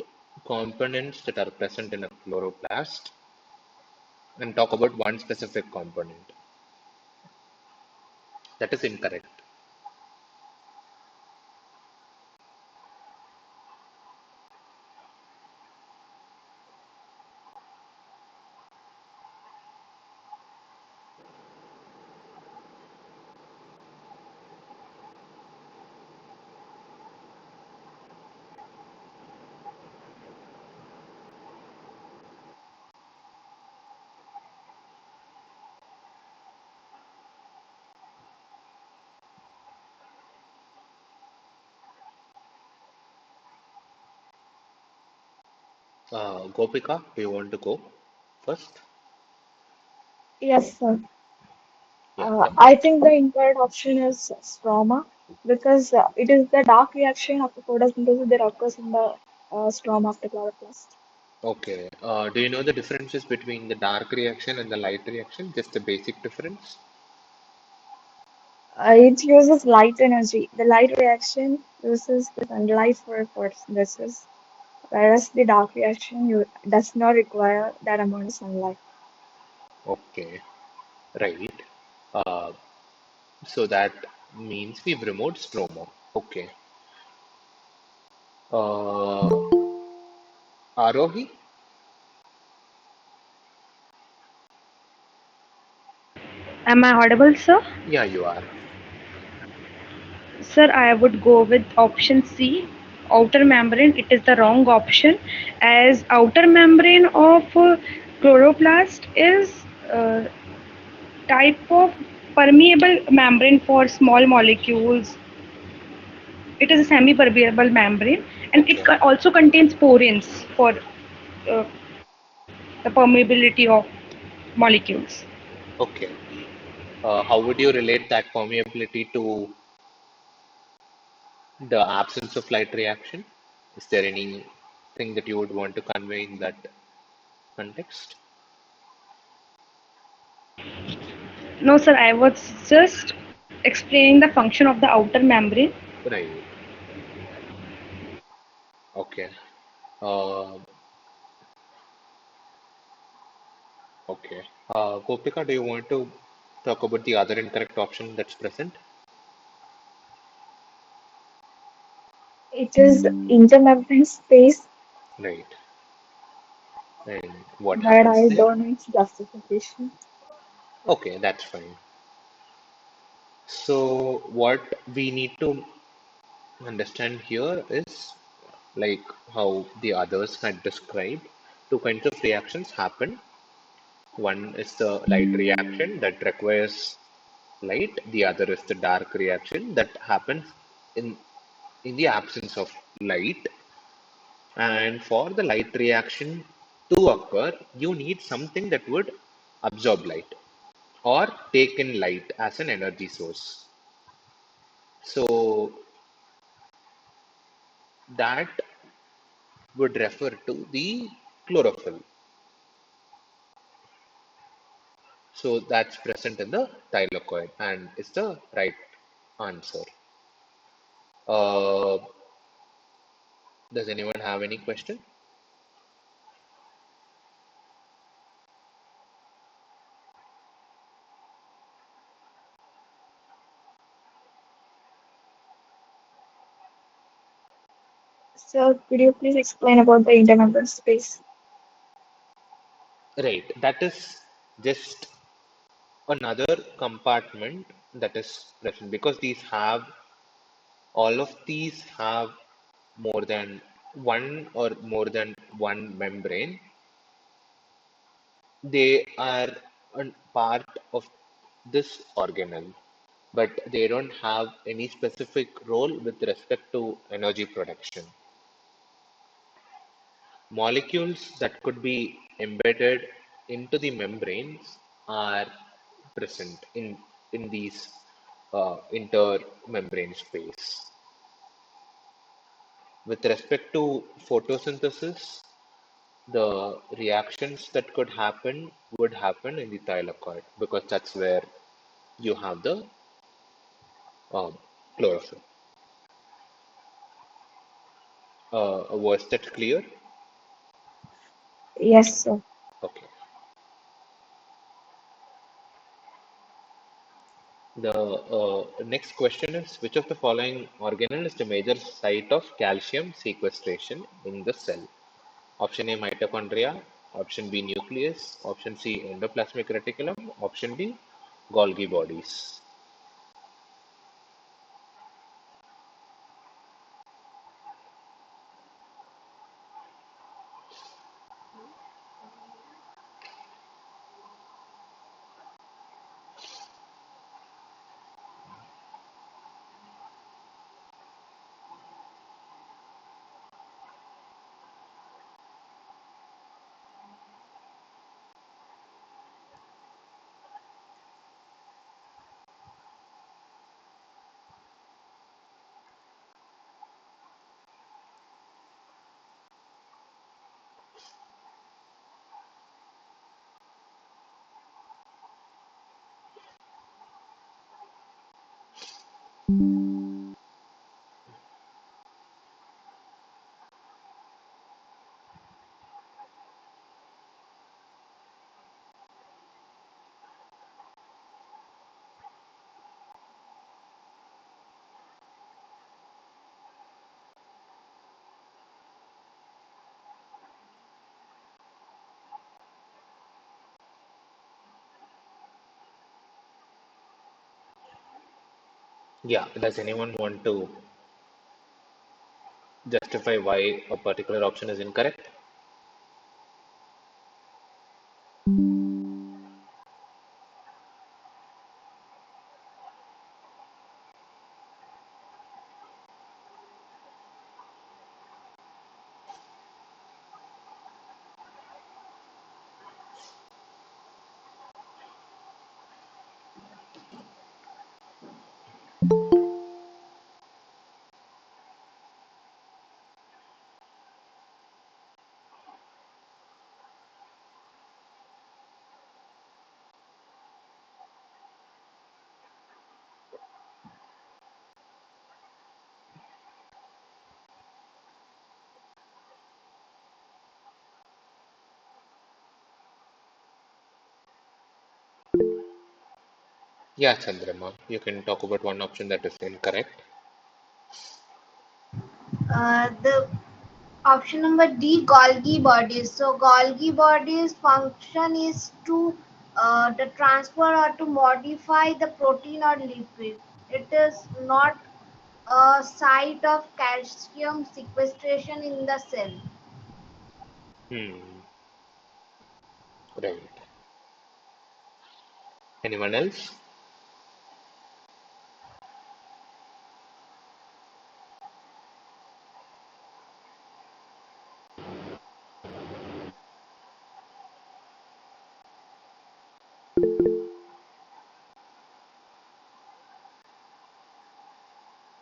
components that are present in a chloroplast and talk about one specific component. That is incorrect. Gopika, do you want to go first? Yes, sir. Yeah. I think the incorrect option is stroma because it is the dark reaction of the photosynthesis that occurs in the stroma of the chloroplast. Okay. Do you know the differences between the dark reaction and the light reaction? Just the basic difference? It uses light energy. The light reaction uses the sunlight for photosynthesis, whereas the dark reaction does not require that amount of sunlight. Okay. Right. Uh, so that means we've removed stroma. Okay. Uh, Arohi? Am I audible, sir? Yeah, you are. Sir, I would go with option C, outer membrane. It is the wrong option, as outer membrane of chloroplast is type of permeable membrane for small molecules. It is a semi-permeable membrane, and it Okay. also contains porins for uh, the permeability of molecules. Okay. How would you relate that permeability to the absence of light reaction? Is there anything that you would want to convey in that context? No, sir, I was just explaining the function of the outer membrane. Right. Okay. Uh, okay. Gopika, do you want to talk about the other incorrect option that's present? It is intermembrane space, Right. And what but happens I there? don't know its justification. Okay, that's fine. So what we need to understand here is like how the others had described, two kinds of reactions happen. One is the light reaction that requires light, the other is the dark reaction that happens in in the absence of light. And for the light reaction to occur, you need something that would absorb light or take in light as an energy source. So that would refer to the chlorophyll. So that's present in the thylakoid and is the right answer. Uh, does anyone have any question? So, could you please explain about the intermembrane space? Right, that is just another compartment that is present because all of these have more than one or more than one membrane. They are a part of this organelle, but they don't have any specific role with respect to energy production. Molecules that could be embedded into the membranes are present in these intermembrane space. With respect to photosynthesis, the reactions that could happen would happen in the thylakoid because that's where you have the chlorophyll. Was that clear? Yes, sir. Okay. The next question is, which of the following organelle is the major site of calcium sequestration in the cell? Option A, mitochondria. Option B, nucleus. Option C, endoplasmic reticulum. Option D, Golgi bodies. Yeah, does anyone want to justify why a particular option is incorrect? Yeah, Chandrama, you can talk about one option that is incorrect. The option number D, Golgi bodies. So Golgi bodies function is to the transfer or to modify the protein or lipid. It is not a site of calcium sequestration in the cell. Hmm, right. Anyone else?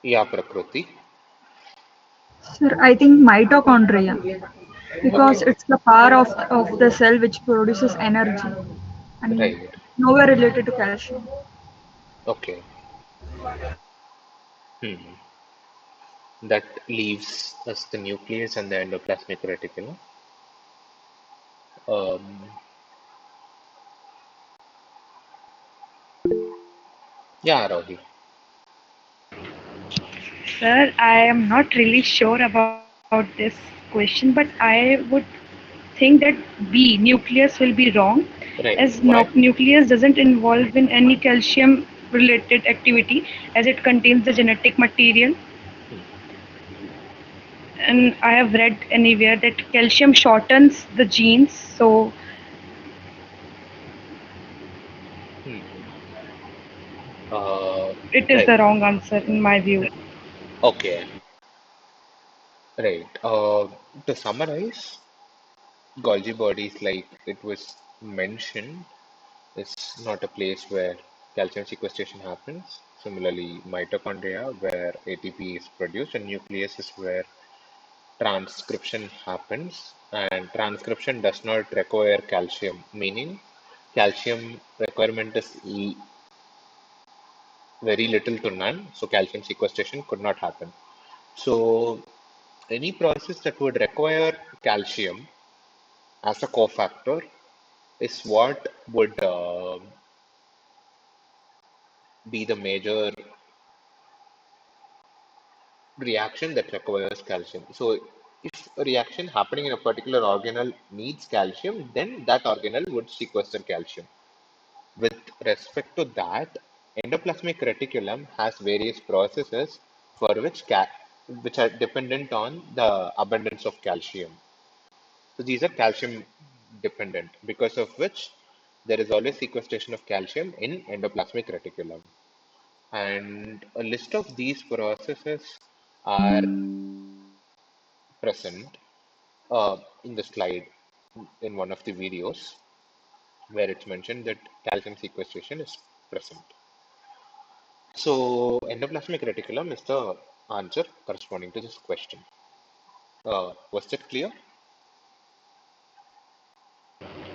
Yeah, Prakriti. Sir, I think mitochondria, because Okay, it's the power of the cell which produces energy and right. nowhere related to calcium. Okay. Hmm. That leaves us the nucleus and the endoplasmic reticulum. Um, yeah, Rohi. Sir, I am not really sure about this question, but I would think that B, nucleus will be wrong, as Right. Why? nucleus doesn't involve in any calcium related activity as it contains the genetic material. Hmm. And I have read anywhere that calcium shortens the genes, so Hmm. Uh, it is the right. wrong answer in my view. Okay. Right. To summarize, Golgi bodies, like it was mentioned, is not a place where calcium sequestration happens. Similarly, mitochondria, where ATP is produced, and nucleus is where transcription happens. And transcription does not require calcium, meaning calcium requirement is very little to none, so calcium sequestration could not happen. So any process that would require calcium as a cofactor is what would be the major reaction that requires calcium. So if a reaction happening in a particular organelle needs calcium, then that organelle would sequester calcium. With respect to that, endoplasmic reticulum has various processes for which are dependent on the abundance of calcium. So these are calcium dependent, because of which there is always sequestration of calcium in endoplasmic reticulum. And a list of these processes are present in the slide in one of the videos where it's mentioned that calcium sequestration is present. So endoplasmic reticulum is the answer corresponding to this question. Was that clear?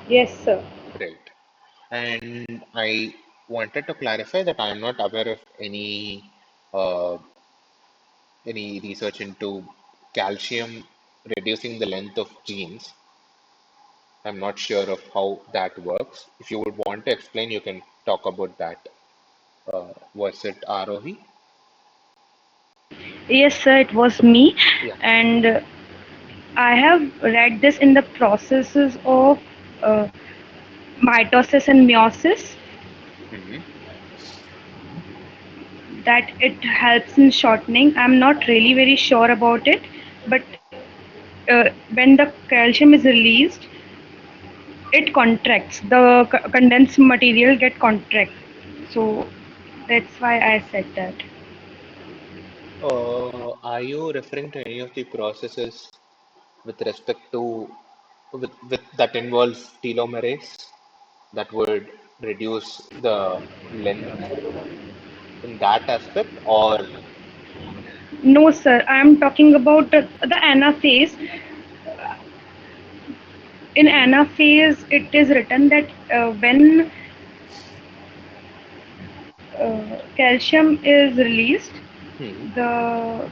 Yes, sir. Great. And I wanted to clarify that I am not aware of uh, any research into calcium reducing the length of genes. I'm not sure of how that works. If you would want to explain, you can talk about that. Was it Arohi? Yes, sir, it was me. Yeah. And I have read this in the processes of uh, mitosis and meiosis, Hmm. that it helps in shortening. I'm not really very sure about it, but when the calcium is released, it contracts. The condensed material get contract. So that's why I said that. Are you referring to any of the processes with respect to with that involves telomerase that would reduce the length in that aspect, or No, sir. I am talking about the anaphase. In hmm, anaphase, it is written that when calcium is released, hmm, the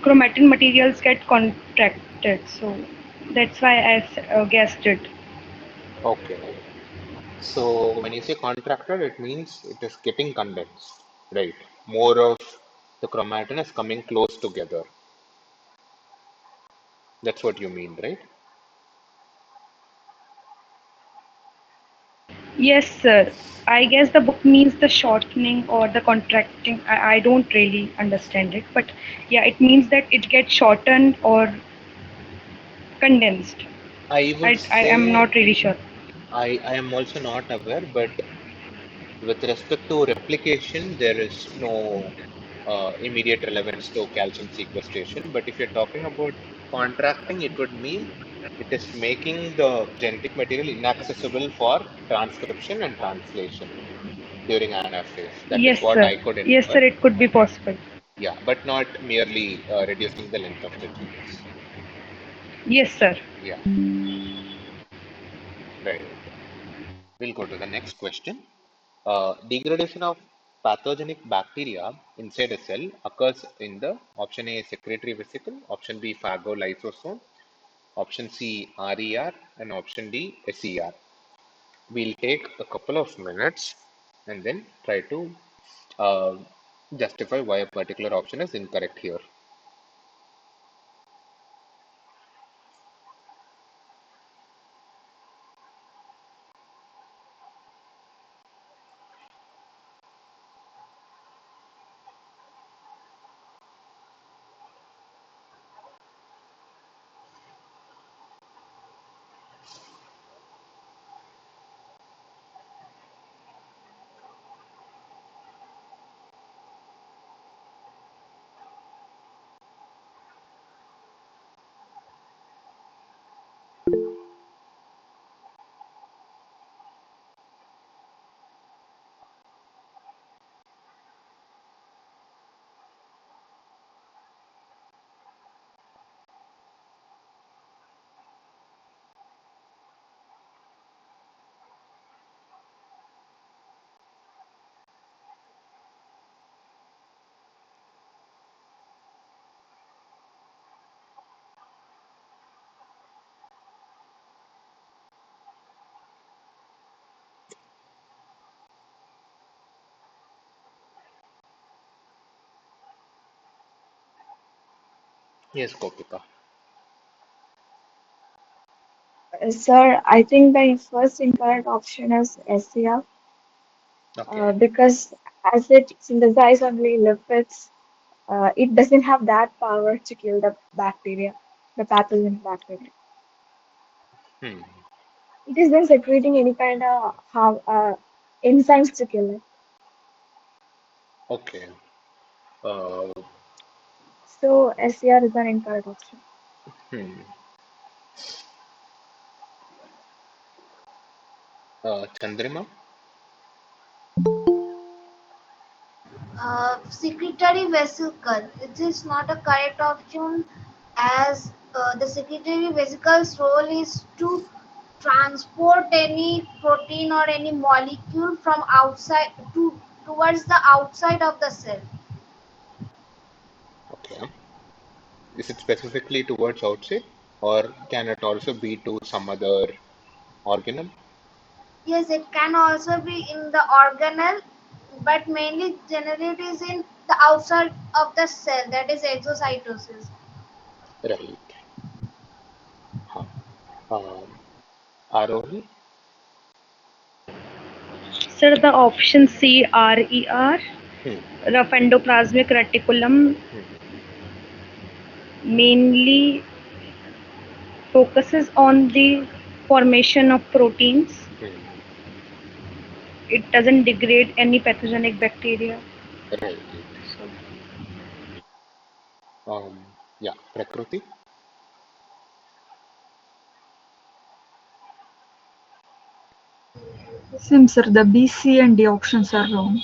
chromatin materials get contracted. So that's why I guessed it. okay. So when you say contracted, it means it is getting condensed, right? More of the chromatin is coming close together. That's what you mean, right? Yes, sir. I guess the book means the shortening or the contracting. I don't really understand it, but yeah, it means that it gets shortened or condensed. I would I am say not really sure. I am also not aware, but with respect to replication, there is no immediate relevance to calcium sequestration. But if you're talking about contracting, it would mean it is making the genetic material inaccessible for transcription and translation during anaphase. That is Yes, what sir. I could Yes, infer. sir. It could be possible. Yeah, but not merely reducing the length of the genes. Yes, sir. Yeah, right. We'll go to the next question. Degradation of pathogenic bacteria inside a cell occurs in the option A secretory vesicle, option B phagolysosome, option C RER, and option D SER. We'll take a couple of minutes and then try to uh, justify why a particular option is incorrect here. Yes, Gopika. Sir, I think the first incorrect option is SCR Okay. because as it synthesizes only lipids, it doesn't have that power to kill the bacteria, the pathogenic bacteria. Hmm. It is then secreting any kind of enzymes to kill it. Okay. Uh, So SCR is an incorrect option. hmm. Chandrima? Secretory vesicle. It is not a correct option as the secretory vesicle's role is to transport any protein or any molecule from outside to towards the outside of the cell. Okay. Is it specifically towards outside, or can it also be to some other organelle? Yes, it can also be in the organelle, but mainly generally it is in the outside of the cell, that is exocytosis. Right. Huh. Arohi? Sir, the option C, RER, Hmm. rough endoplasmic reticulum, Hmm. mainly focuses on the formation of proteins. Hmm. It doesn't degrade any pathogenic bacteria. Right. So, Yeah. Prakruti? Same, sir. The B, C, and D options are wrong.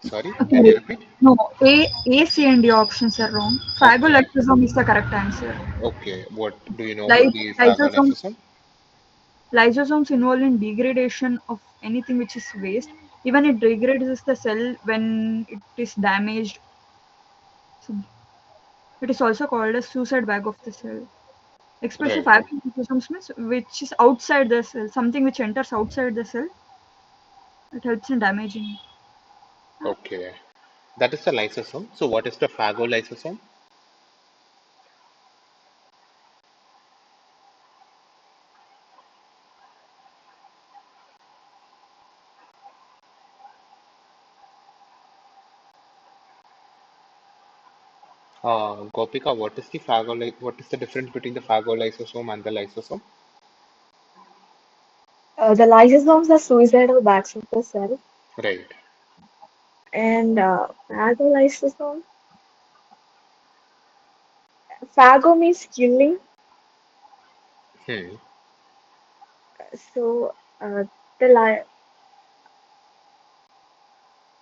Sorry, can you Sorry. repeat? No, A, C, and D options are wrong. Okay. Phagolysosome is the correct answer. Okay. What do you know about Like the lysosomes, phagolysosome? lysosomes involved in degradation of anything which is waste. Even it degrades the cell when it is damaged. So it is also called as suicide bag of the cell. Especially Right. phagocytosomes means which is outside the cell, something which enters outside the cell. It helps in damaging. Okay. That is the lysosome. So what is the phagolysosome? Gopika, what is the difference between the phagolysosome and the lysosome? The lysosomes are suicidal bags of the cell, Right. and phagolysosome. Phago means killing, Hmm. so the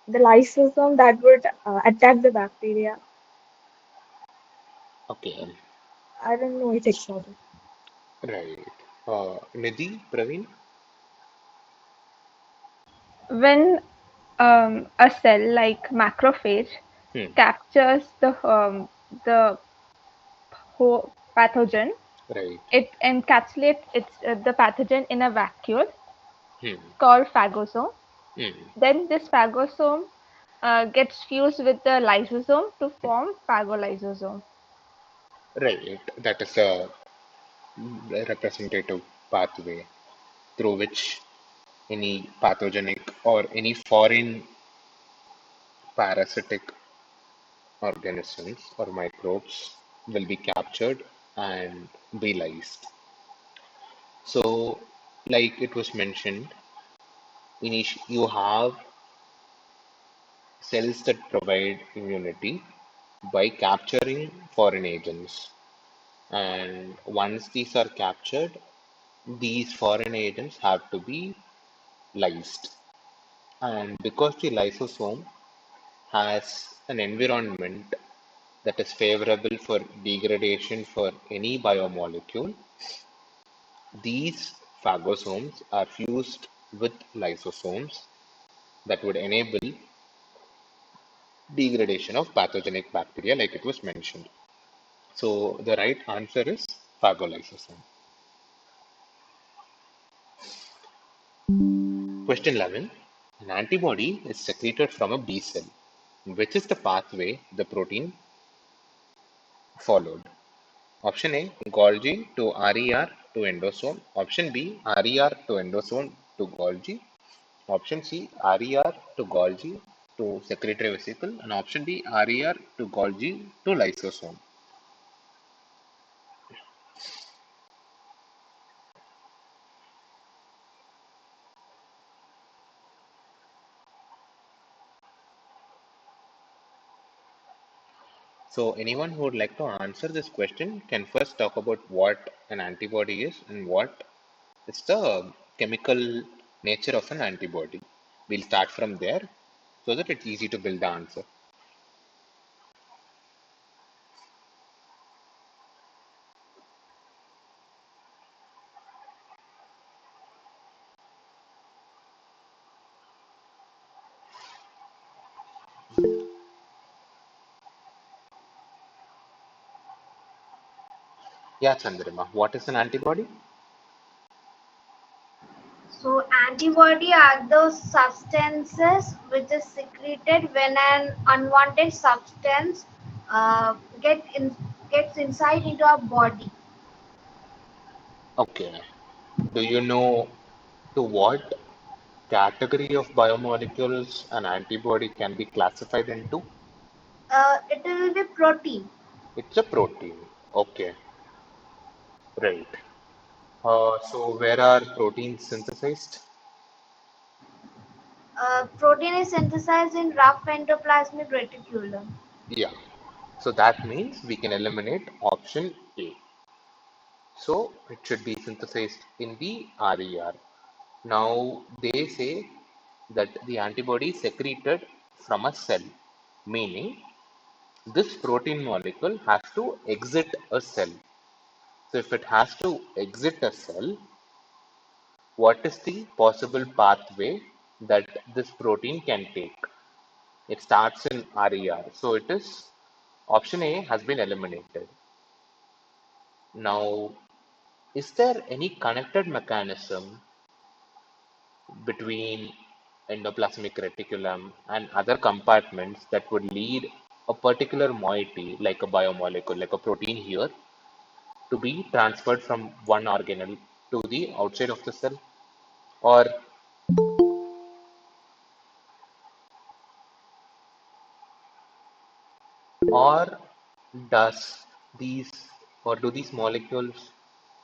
the lysosome that would attack the bacteria. Okay. I don't know it exactly. Right. Nidhi, Praveen? When a cell like macrophage Hmm. captures the pathogen, Right. it encapsulates the pathogen in a vacuole Hmm. called phagosome. Hmm. Then this phagosome gets fused with the lysosome to form phagolysosome. Right. That is a representative pathway through which any pathogenic or any foreign parasitic organisms or microbes will be captured and be lysed. So, like it was mentioned, you have cells that provide immunity by capturing foreign agents. And once these are captured, these foreign agents have to be lysed. And because the lysosome has an environment that is favorable for degradation for any biomolecule, these phagosomes are fused with lysosomes that would enable degradation of pathogenic bacteria, like it was mentioned. So the right answer is phagolysosome. Question 11. An antibody is secreted from a B cell. Which is the pathway the protein followed. Option A, Golgi to RER to endosome. Option B, RER to endosome to Golgi. Option C, RER to Golgi to secretory vesicle. And option D, RER to Golgi to lysosome. So anyone who would like to answer this question can first talk about what an antibody is and what is the chemical nature of an antibody. We'll start from there so that it's easy to build the answer. Yeah, Chandrima, what is an antibody? So antibody are those substances which is secreted when an unwanted substance uh, get in, gets inside into our body. Okay. Do you know to what category of biomolecules an antibody can be classified into? It will be protein. It's a protein. Okay, right. So where are proteins synthesized? Protein is synthesized in rough endoplasmic reticulum. Yeah. So that means we can eliminate option A. So it should be synthesized in the RER. Now they say that the antibody is secreted from a cell, meaning this protein molecule has to exit a cell. So if it has to exit a cell, what is the possible pathway that this protein can take? It starts in RER. So it is option A has been eliminated. Now, is there any connected mechanism between endoplasmic reticulum and other compartments that would lead a particular moiety, like a biomolecule, like a protein here, to be transferred from one organelle to the outside of the cell? Or or does these or do these molecules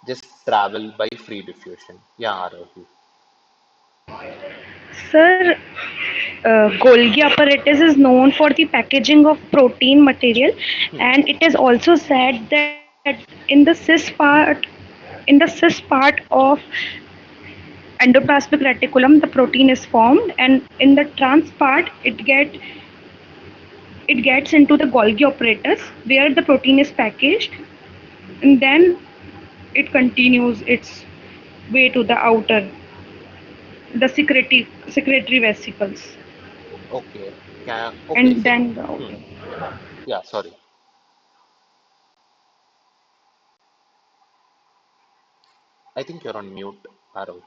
just travel by free diffusion? Yeah, Arohi. Sir, Golgi apparatus is known for the packaging of protein material, Hmm. and it is also said that in the cis part of endoplasmic reticulum, the protein is formed, and in the trans part, it gets into the Golgi apparatus where the protein is packaged, and then it continues its way to the outer, the secretory vesicles, Okay. Okay. and then the outer. Hmm. Yeah, sorry. I think you're on mute, Arohi.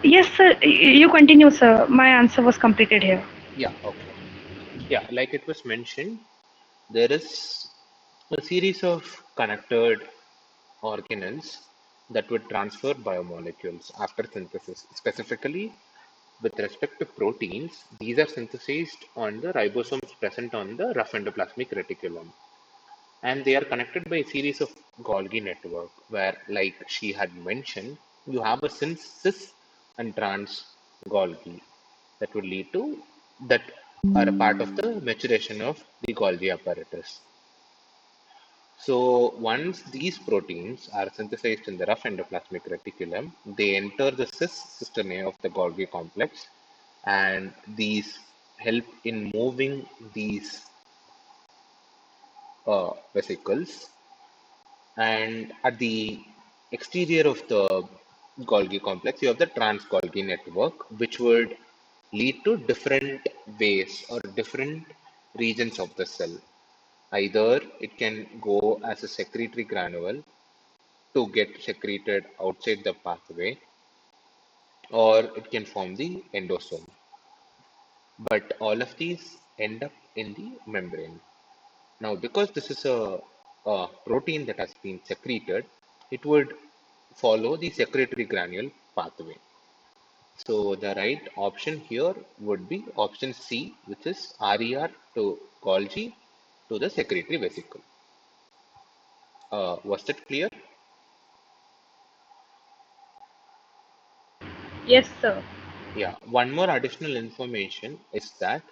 Yes, sir. You continue, sir. My answer was completed here. Yeah, okay. Yeah, like it was mentioned, there is a series of connected organelles that would transfer biomolecules after synthesis. Specifically, with respect to proteins, these are synthesized on the ribosomes present on the rough endoplasmic reticulum. And they are connected by a series of Golgi network where, like she had mentioned, you have a cis and trans Golgi that would lead to that are a part of the maturation of the Golgi apparatus. So once these proteins are synthesized in the rough endoplasmic reticulum, they enter the cis system of the Golgi complex, and these help in moving these vesicles. And at the exterior of the Golgi complex, you have the trans-Golgi network, which would lead to different ways or different regions of the cell. Either it can go as a secretory granule to get secreted outside the pathway, or it can form the endosome. But all of these end up in the membrane. Now, because this is a protein that has been secreted, it would follow the secretory granule pathway. So the right option here would be option C, which is RER to Golgi to the secretory vesicle. Was that clear? Yes, sir. Yeah. One more additional information is that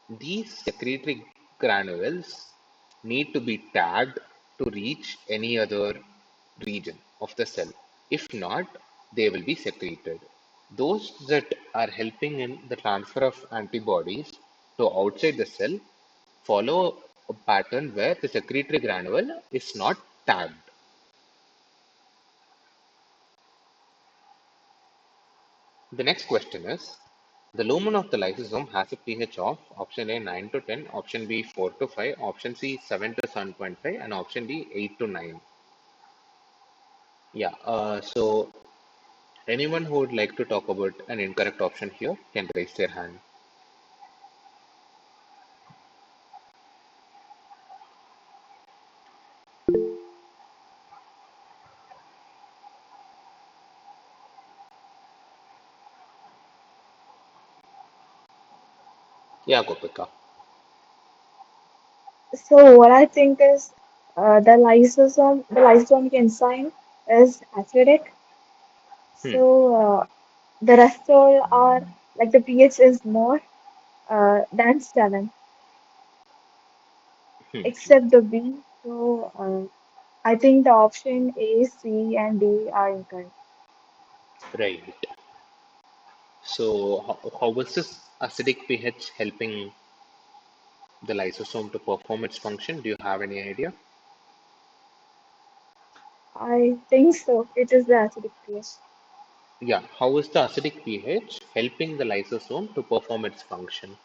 these secretory granules need to be tagged to reach any other region of the cell. If not, they will be secreted. Those that are helping in the transfer of antibodies to outside the cell follow a pattern where the secretory granule is not tagged. The next question is, the lumen of the lysosome has a pH of option A 9 to 10, option B 4 to 5, option C 7 to 7.5, and option D 8 to 9. Yeah, so anyone who would like to talk about an incorrect option here can raise their hand. Yeah, Gopika. So what I think is the lysosomic enzyme is acidic. Hmm, So the rest all are like the pH is more than 7, hmm, except the B. So I think the option A, C, and D are incorrect. right. So how was this acidic pH helping the lysosome to perform its function? Do you have any idea? I think so. It is the acidic pH. Yeah, how is the acidic pH helping the lysosome to perform its function?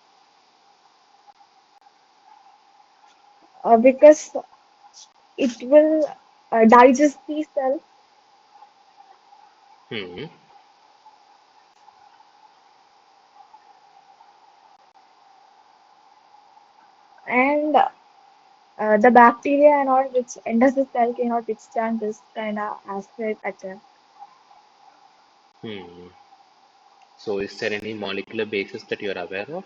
Because it will digest the cell, Hmm, and the bacteria and all which enters the cell cannot withstand this kind of acid attack. hmm. So is there any molecular basis that you're aware of?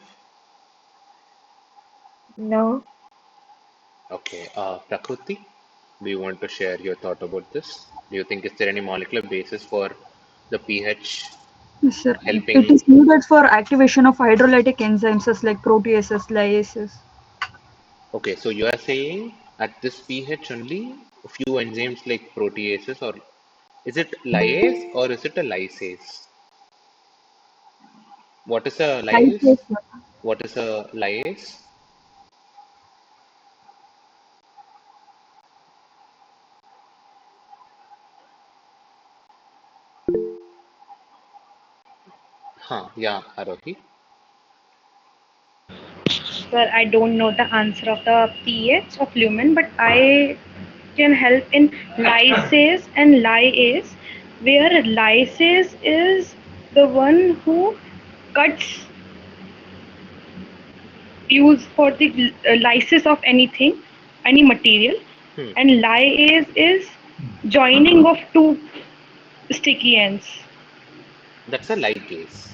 No, Okay, Prakriti, do you want to share your thought about this? Do you think is there any molecular basis for the pH Yes, sir. It helping? is needed for activation of hydrolytic enzymes as like proteases, lyases. Okay, so you are saying at this pH only a few enzymes like proteases, or is it lyase or is it a lysase? What is a lyase? Lyases, sir. What is a lyase? Huh, yeah, Arohi. Sir, I don't know the answer of the pH of lumen, but I can help in lysase and lyase, where lysase is the one who cuts use for the lysis of anything, any material, Hmm, and lyase is joining of two sticky ends. that's a ligase.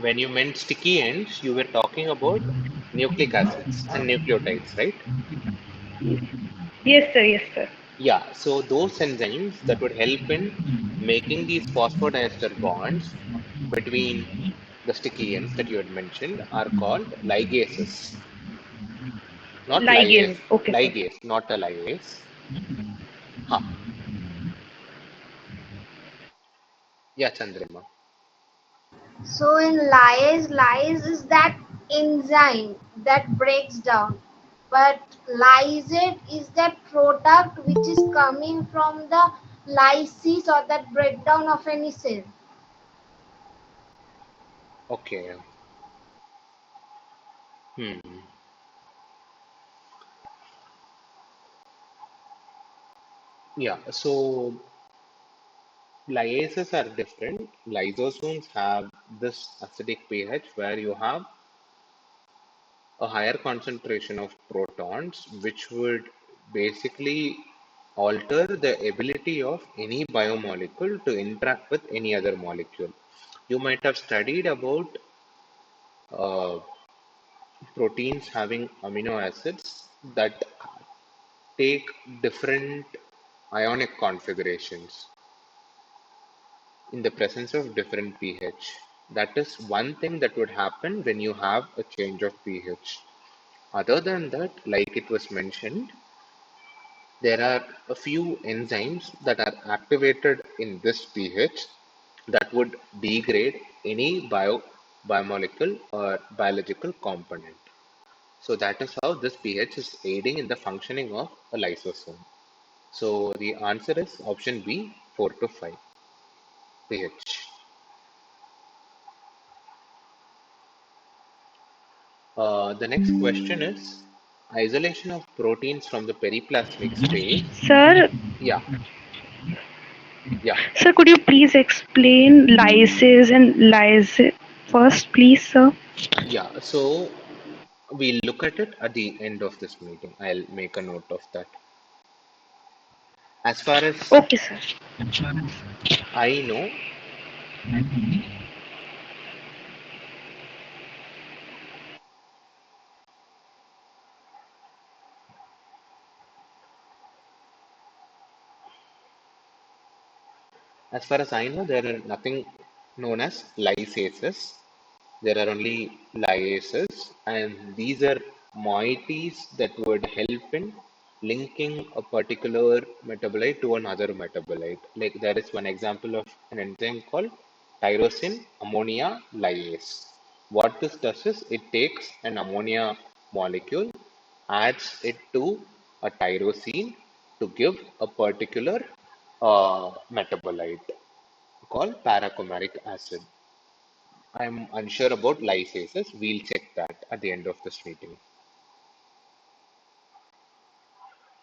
When you meant sticky ends, you were talking about nucleic acids and nucleotides, right? Yes, sir. Yes, sir. Yeah, so those enzymes that would help in making these phosphodiester bonds between the sticky ends that you had mentioned are called ligases, not lyase. Ligases. Okay, sir. Ligase, not a lyase. Huh. Yeah, Chandrima. So in lyase is that enzyme that breaks down, but lysate is that product which is coming from the lysis or that breakdown of any cell. Okay. Hmm. Yeah, so lyases are different. Lysosomes have this acidic pH where you have a higher concentration of protons, which would basically alter the ability of any biomolecule to interact with any other molecule. You might have studied about uh, proteins having amino acids that take different ionic configurations in the presence of different pH. That is one thing that would happen when you have a change of pH. Other than that, like it was mentioned, there are a few enzymes that are activated in this pH that would degrade any biomolecule or biological component. So that is how this pH is aiding in the functioning of a lysosome. So the answer is option B, 4 to 5 pH. The next question is isolation of proteins from the periplasmic space. Sir, Yeah, yeah, sir, could you please explain lysis and lysis first, please, sir? yeah. So we'll look at it at the end of this meeting. I'll make a note of that. As far as Okay, sir. I know, there are nothing known as lysases. There are only lyases, and these are moieties that would help in linking a particular metabolite to another metabolite. Like there is one example of an enzyme called tyrosine ammonia lyase. What this does is it takes an ammonia molecule, adds it to a tyrosine to give a particular metabolite called paracumaric acid. I'm unsure about lysases. We'll check that at the end of this meeting.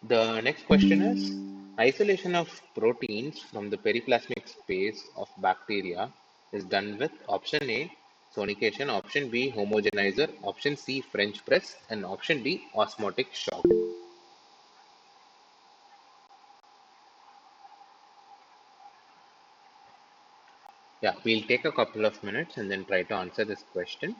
The next question is isolation of proteins from the periplasmic space of bacteria is done with option A, sonication, option B, homogenizer, option C, French press, and option D, osmotic shock. Yeah, we'll take a couple of minutes and then try to answer this question.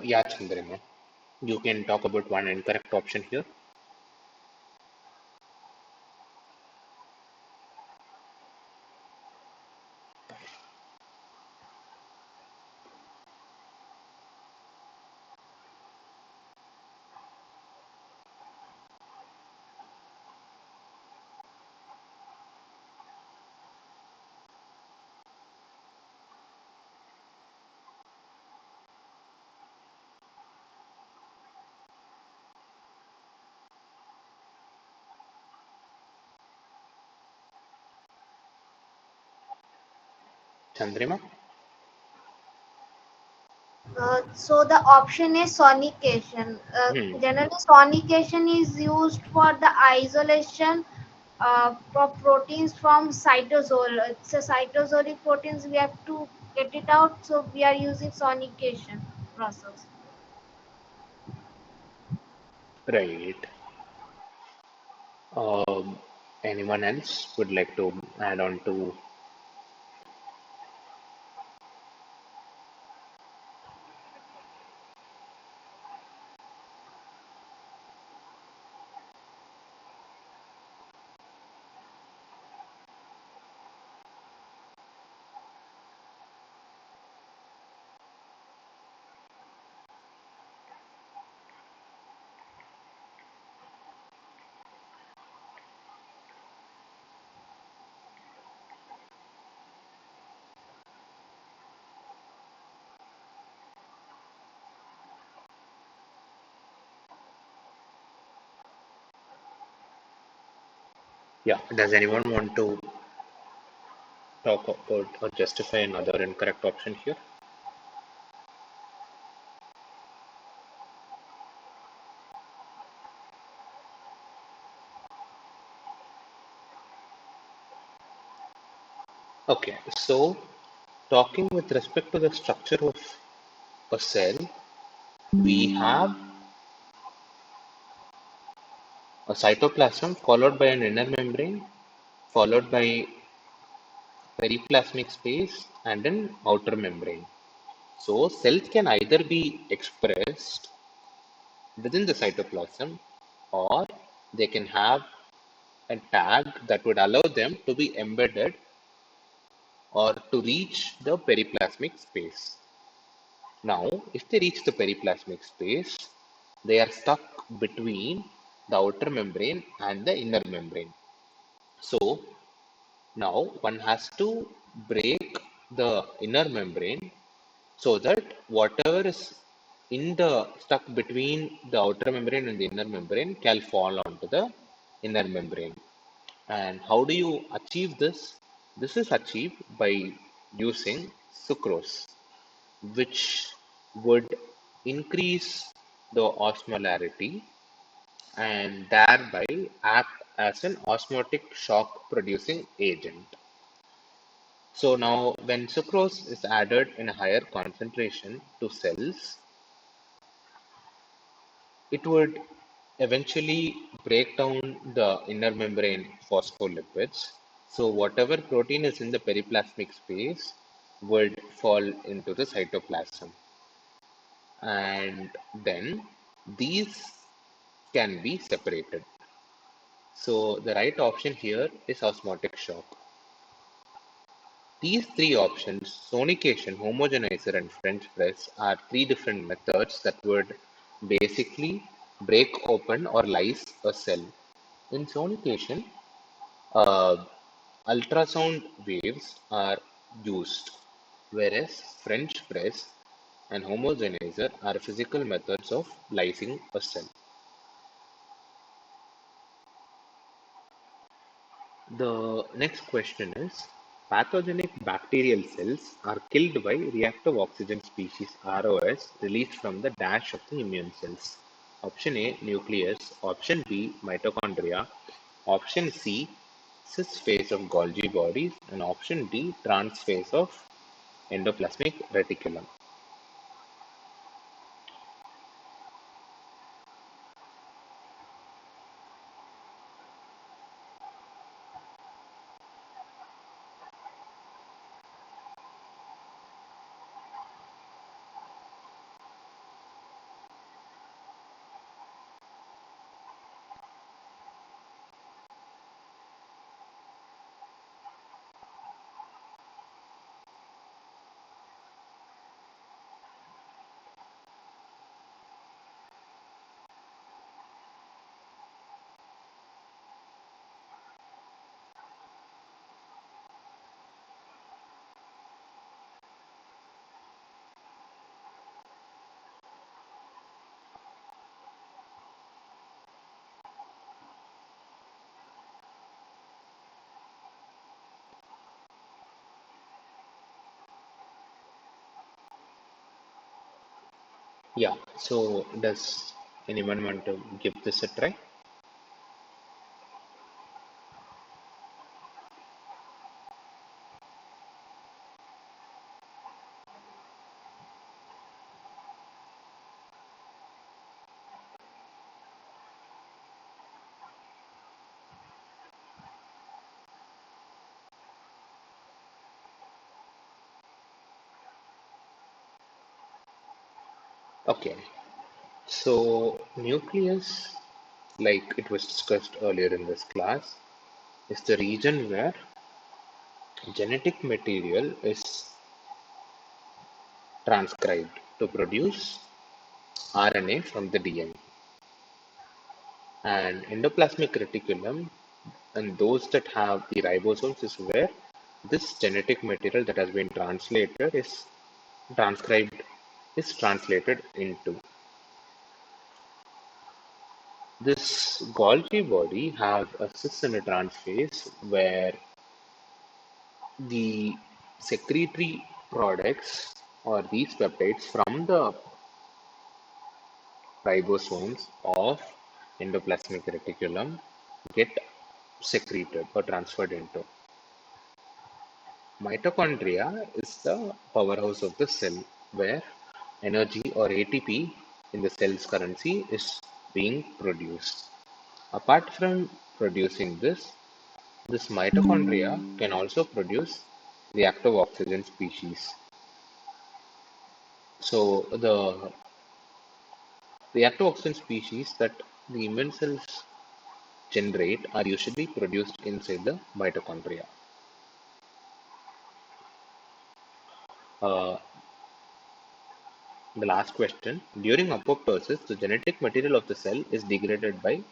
Yeah, Chandrima. You can talk about one incorrect option here. Chandrima? So the option is sonication. Hmm. Generally, sonication is used for the isolation of proteins from cytosol. It's a cytosolic proteins. We have to get it out, so we are using sonication process. Right. Um, Anyone else would like to add on to? Yeah. Does anyone want to talk about or justify another incorrect option here? Okay. So, talking with respect to the structure of a cell, we have a cytoplasm followed by an inner membrane, followed by periplasmic space and an outer membrane. So, cells can either be expressed within the cytoplasm or they can have a tag that would allow them to be embedded or to reach the periplasmic space. Now, if they reach the periplasmic space, they are stuck between the outer membrane and the inner membrane. So, now one has to break the inner membrane so that whatever is in the stuck between the outer membrane and the inner membrane can fall onto the inner membrane. And how do you achieve this? This is achieved by using sucrose, which would increase the osmolarity and thereby act as an osmotic shock producing agent. So now when sucrose is added in a higher concentration to cells, it would eventually break down the inner membrane phospholipids. So whatever protein is in the periplasmic space would fall into the cytoplasm. And then these can be separated. So the right option here is osmotic shock. These three options, sonication, homogenizer, and French press, are three different methods that would basically break open or lyse a cell. In sonication, uh, ultrasound waves are used, whereas French press and homogenizer are physical methods of lysing a cell. The next question is, pathogenic bacterial cells are killed by reactive oxygen species ROS released from the dash of the immune cells. Option A, nucleus. Option B, mitochondria. Option C, cis phase of Golgi bodies. And option D, trans phase of endoplasmic reticulum. Yeah, so does anyone want to give this a try? Okay, so nucleus, like it was discussed earlier in this class, is the region where genetic material is transcribed to produce RNA from the DNA. And endoplasmic reticulum and those that have the ribosomes is where this genetic material that has been translated is transcribed is translated into. This Golgi body have a cis and a trans phase where the secretory products or these peptides from the ribosomes of endoplasmic reticulum get secreted or transferred into. Mitochondria is the powerhouse of the cell where energy or ATP in the cell's currency is being produced. Apart from producing this mitochondria can also produce reactive oxygen species. So the reactive oxygen species that the immune cells generate are usually produced inside the mitochondria. Uh, the last question. During apoptosis, the genetic material of the cell is degraded by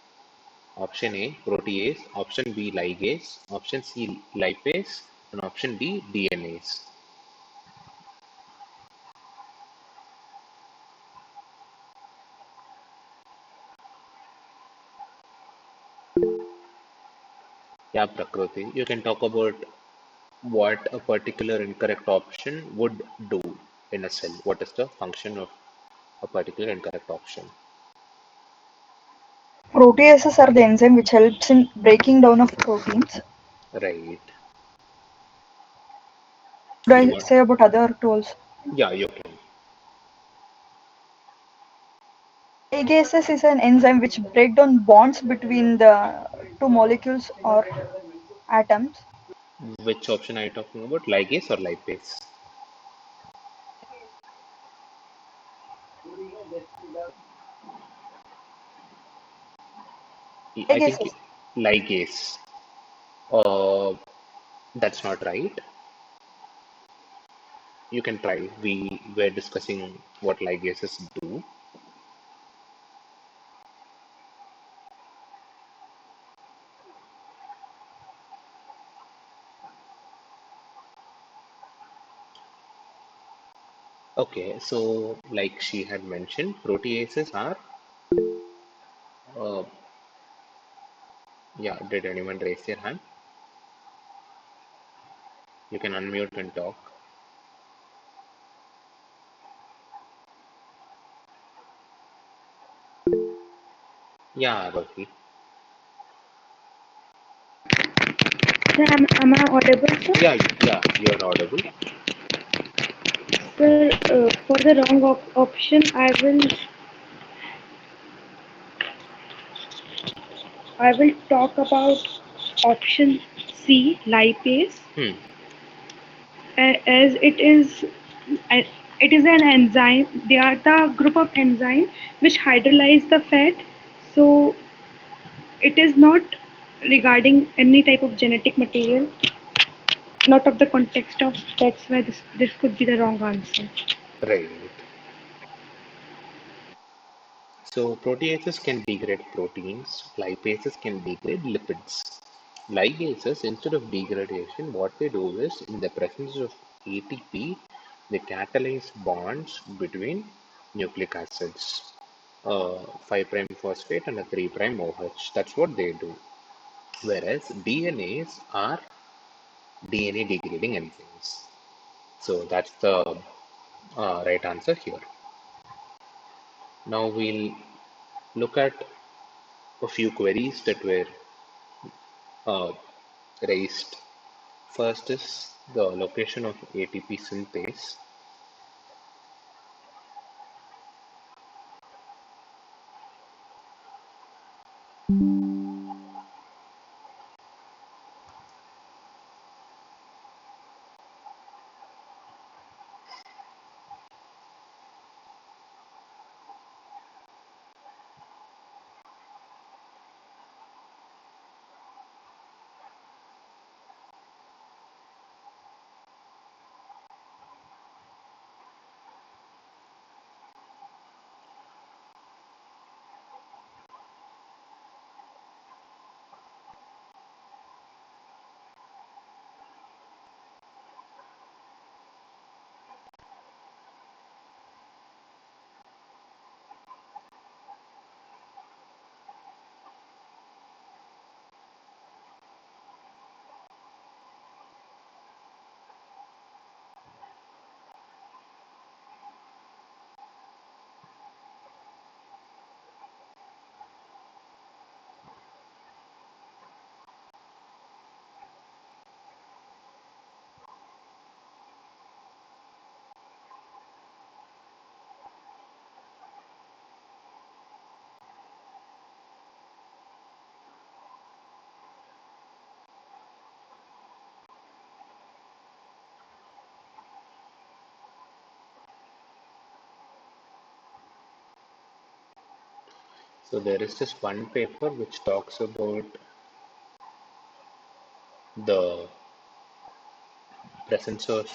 option A, protease, option B, ligase, option C, lipase, and option D, DNase. Yeah, Prakriti, you can talk about what a particular incorrect option would do in a cell. What is the function of a particular incorrect option? Proteases are the enzyme which helps in breaking down of proteins. Right. Should You I want? say about other tools? Yeah, you can. Ligases is an enzyme which break down bonds between the two molecules or atoms. Which option are you talking about? Ligase or lipase? I think Ligases. ligase. Uh, that's not right. You can try. We were discussing what ligases do. Okay, so like she had mentioned, proteases are, uh, yeah, did anyone raise their hand? You can unmute and talk. Yeah, Rocky. Sir, am I audible, sir? Yeah, you're audible. Sir, for the wrong option, I will talk about option C, lipase, Hmm, as a- it is an enzyme. They are the group of enzyme which hydrolyze the fat. So it is not regarding any type of genetic material, not of the context of. That's why this could be the wrong answer. right. So proteases can degrade proteins, lipases can degrade lipids. Ligases, instead of degradation, what they do is, in the presence of ATP, they catalyze bonds between nucleic acids, 5' phosphate and a 3' OH. That's what they do. Whereas DNAs are DNA degrading enzymes. So that's the right answer here. Now we'll look at a few queries that were uh, raised. First is the location of ATP synthase. So there is this one paper which talks about the presence of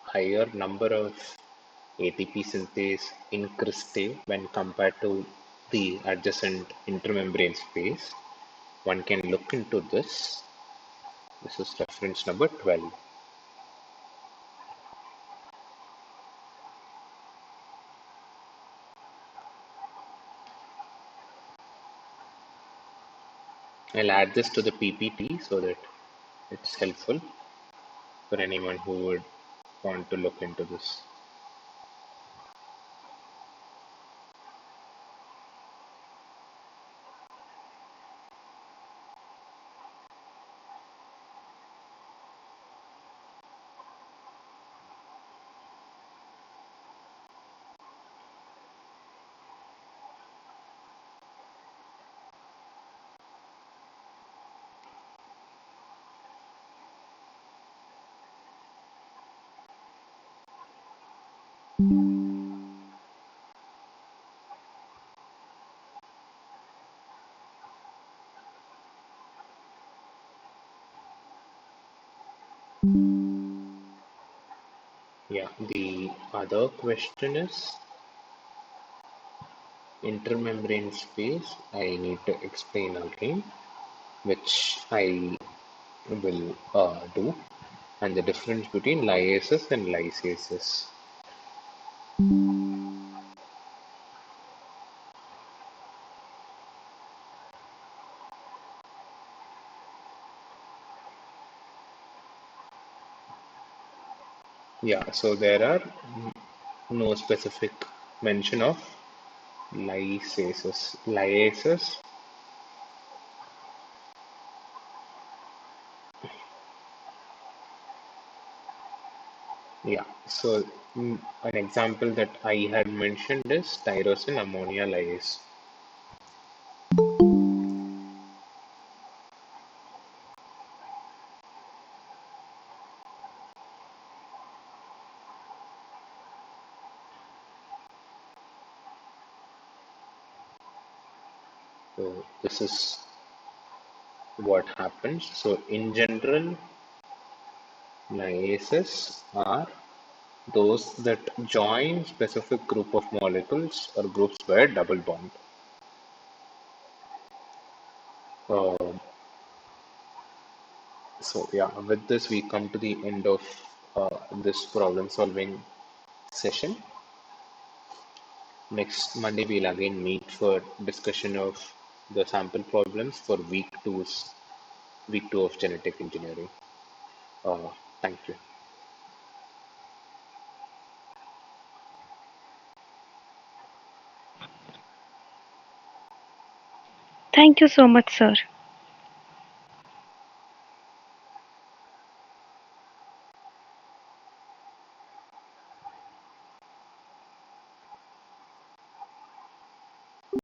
higher number of ATP synthase in cristae when compared to the adjacent intermembrane space. One can look into this. This is reference number 12. I'll add this to the PPT so that it's helpful for anyone who would want to look into this. Yeah, the other question is intermembrane space. I need to explain again, which I will do, and the difference between lyases and lysases. Yeah, so there are no specific mention of lysases. Lyases, yeah. So an example that I had mentioned is tyrosine ammonia lyase. So this is what happens. So in general, lyases are those that join specific group of molecules or groups by a double bond. Uh, so yeah, with this we come to the end of this problem solving session. Next Monday we'll again meet for discussion of the sample problems for week two of genetic engineering. Thank you. Thank you so much, sir.